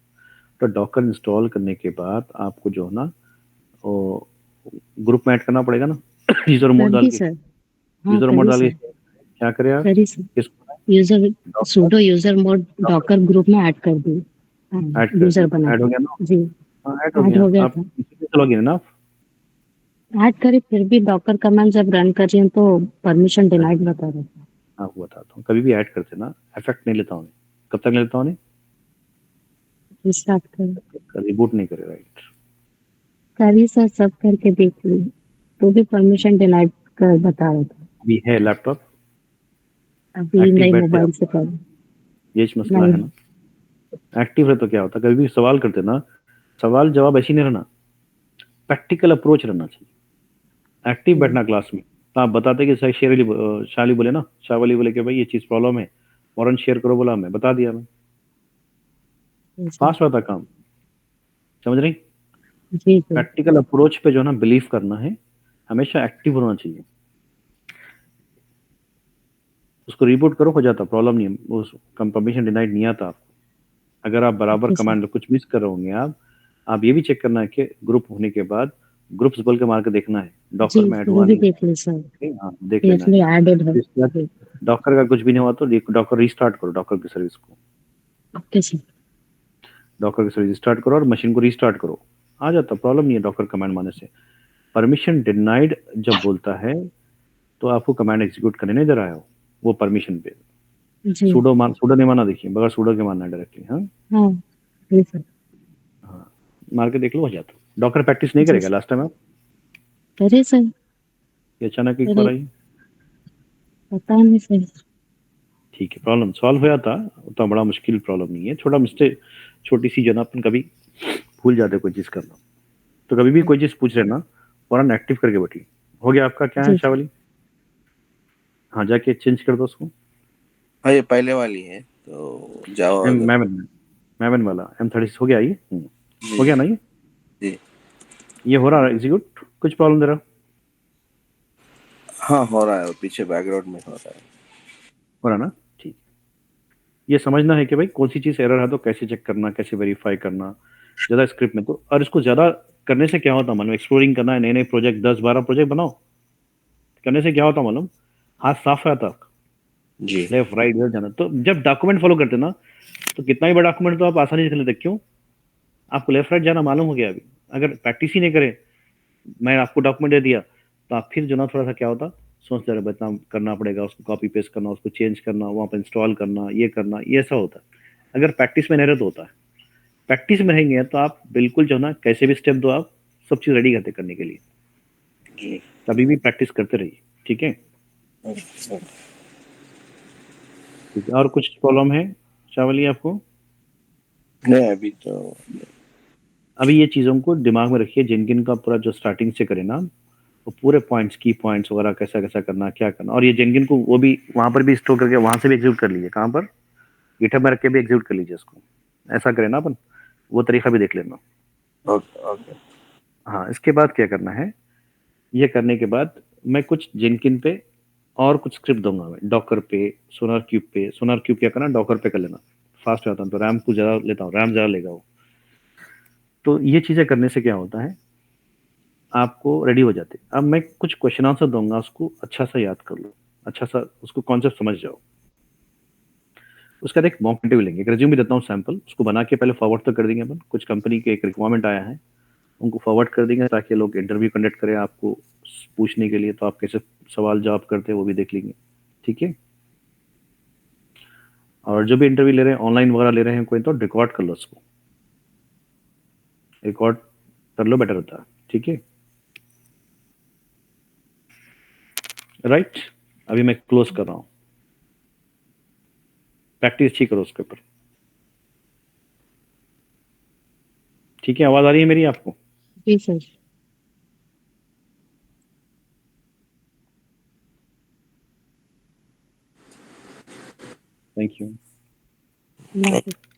तो डॉकर इंस्टॉल करने के बाद आपको जो है ना वो ग्रुप में ऐड करना पड़ेगा ना यूज़र मोड
कर
डाल
दी
के।
सर। हाँ
यूज़र मोड
करी
डाल के
सर।
क्या करें आप?
करी सर।
किसको?
User
Docker,
pseudo user mode
Docker
Docker group में ऐड कर दी। हाँ,
ऐड कर
यूजर
दी,
बना
ऐड हो
के।
गया ना?
जी,
हाँ ऐड हो
ऐड
गया।
हो गया
आप
था।
EC2 से लॉगिन है ना आप?
ऐड करे फिर भी डॉकर कमांड जब रन कर रही हूँ तो परमिशन
अरे,
डिनाइड बता रहा था।
आपको बताता हूँ, कभी भी ऐड करते ना इफेक्ट नहीं लेता हूँ। कब तक नहीं लेता हूँ?
स्टार्ट कर।
रिबूट नहीं करे, राइट?
करी सर, सब करके देख ली तो भी परमिशन डिनाइड कर बता रहा था।
अभी है लैपटॉप
अभी
एक्टिव
नई
बैठे
मोबाइल
आप?
से कर।
ये मसला है
नहीं।
ना। एक्टिव है तो क्या होता है, कभी भी सवाल करते ना, सवाल जवाब ऐसे ही नहीं रहना, प्रैक्टिकल अप्रोच रहना चाहिए। एक्टिव बैठना क्लास में, तो आप बताते कि सर शाली बोले ना, शावली बोले कि भाई ये चीज़ प्रॉब्लम है, फौरन शेयर करो, बोला मैं बता दिया मैं,
जी
फास्ट होता काम। समझ रही?
जी सर।
प्रैक्टिकल अप्रोच पे जो है ना बिलीव करना है, हमेशा एक्टिव होना चाहिए। उसको रिपोर्ट करो, हो जाता, प्रॉब्लम नहीं है। उस परमिशन डिनाइड नहीं आता आपको। अगर आप बराबर
ओके सर।
कमांड कुछ मिस कर रहे होंगे आप ये भी चेक करना है कि ग्रुप होने के बाद ग्रुप्स बोल के मार के देखना है
जी
डॉकर में ऐड
वो
हुआ
भी
नहीं।
देख ली सर।
ठीक है? हाँ देख लेना है।
इसलिए एडेड है।
इसके बाद
जी,
डॉकर का कुछ भी नहीं हुआ तो डॉकर रीस्टार्ट करो, डॉकर की सर्विस को,
ओके सर।
डॉकर की सर्विस स्टार्ट करो और मशीन को रीस्टार्ट करो, आ जाता, प्रॉब्लम नहीं है डॉकर कमांड मारने से। परमिशन डिनाइड जब बोलता है तो आपको कमांड एग्जीक्यूट करने नहीं दे रहा है वो परमिशन पे।
जी
सूडो नहीं माना, देखिए बगैर सूडो के मानना है डायरेक्टली। हाँ
हाँ। जी सर।
हाँ, मार के देख लो, हो जाता। डॉकर प्रैक्टिस नहीं
जी
करेगा
सर।
लास्ट टाइम आप?
करे सर।
ये अचानक एक बार
करे।
आई?
पता नहीं सर।
ठीक है, प्रॉब्लम सॉल्व हो जाता, उतना बड़ा मुश्किल प्रॉब्लम नहीं है। छोटा मिस्टेक, छोटी सी जना अपन कभी भूल जाते कोई चीज़ करना, तो कभी भी कोई चीज़ पूछ रहे ना, फौरन एक्टिव करके बैठिए। हो गया आपका? क्या है
जी
शावली? हाँ जाके चेंज कर दो उसको।
हाँ ये पहले वाली है तो जावा
एम
अगर।
मैवन, मैवन वाला M36 हो गया ये?
जी
हो गया
जी
ना ये?
जी।
ये हो रहा है एग्जीक्यूट? कुछ प्रॉब्लम दे रहा?
हाँ हो रहा है, पीछे बैकग्राउंड में हो रहा है।
हो रहा ना? ठीक। ये समझना है कि भाई कौन सी चीज़ एरर है तो कैसे चेक करना, कैसे वेरीफाई करना ज़्यादा स्क्रिप्ट में तो। और इसको ज़्यादा करने से क्या होता मालूम? एक्सप्लोरिंग करना है, नए नए प्रोजेक्ट 10-12 प्रोजेक्ट बनाओ, करने से क्या होता मालूम? हाथ साफ रहता,
जी
लेफ्ट राइट इधर जाना। तो जब डॉक्यूमेंट फॉलो करते ना, तो कितना ही बड़ा डॉक्यूमेंट तो आप आसानी से कर लेते। क्यों? आपको लेफ्ट राइट जाना मालूम हो गया। अभी अगर प्रैक्टिस ही नहीं करे, मैं आपको डॉक्यूमेंट दे दिया, तो आप फिर जो ना थोड़ा सा क्या होता, सोचते रहे इतना करना पड़ेगा, उसको कॉपी पेस्ट करना, उसको चेंज करना, वहाँ पर इंस्टॉल करना, ये करना, ये ऐसा होता है। अगर प्रैक्टिस में नहीं रहे तो होता है। प्रैक्टिस में रहेंगे तो आप बिल्कुल जो ना कैसे भी स्टेप दो, आप सब चीज़ रेडी करते करने के लिए।
जी।
कभी भी प्रैक्टिस करते रहिए। ठीक है? ठीक है, और कुछ प्रॉब्लम है चावली आपको?
नहीं अभी तो
अभी ये चीज़ों को दिमाग में रखिए, जिनकिन का पूरा जो स्टार्टिंग से करें ना, वो पूरे पॉइंट्स, की पॉइंट्स वगैरह कैसा कैसा करना, क्या करना, और ये जिनकिन को वो भी वहाँ पर भी स्टोर करके वहाँ से भी एग्जीक्यूट कर लीजिए। कहाँ पर? गिटहब में रख के भी एग्जीक्यूट कर लीजिए इसको। ऐसा करें ना अपन, वो तरीका भी देख लेना।
ओके ओके
हाँ, इसके बाद क्या करना है, ये करने के बाद मैं कुछ जिनकिन पे और कुछ स्क्रिप्ट दूंगा मैं, डॉकर पे, सोनार क्यूब पे। सोनार क्यूब क्या करना, डॉकर पे कर लेना, फास्ट रहता हूँ तो रैम को ज़्यादा लेता हूँ, रैम ज़्यादा लेगा वो। तो ये चीज़ें करने से क्या होता है, आपको रेडी हो जाते। अब मैं कुछ क्वेश्चन आंसर दूंगा, उसको अच्छा सा याद कर लो, अच्छा सा उसको कॉन्सेप्ट समझ जाओ। उसका एक मॉक इंटरव्यू लेंगे, एक रिज्यूम भी देता हूँ सैंपल, उसको बना के पहले फॉरवर्ड तो कर देंगे अपन। कुछ कंपनी के एक रिक्वायरमेंट आया है, उनको फॉरवर्ड कर देंगे ताकि लोग इंटरव्यू कंडक्ट करें आपको पूछने के लिए, तो आप कैसे सवाल जवाब करते हैं वो भी देख लेंगे। ठीक है, और जो भी इंटरव्यू ले रहे हैं, ऑनलाइन वगैरह ले रहे हैं कोई, तो रिकॉर्ड कर लो उसको, रिकॉर्ड कर लो, बेटर होता है। ठीक है, राइट। अभी मैं क्लोज कर रहा हूँ, प्रैक्टिस अच्छी करो उसके ऊपर। ठीक है, आवाज़ आ रही है मेरी आपको?
जी सर।
Thank you.
अल्लाह हाफिज़।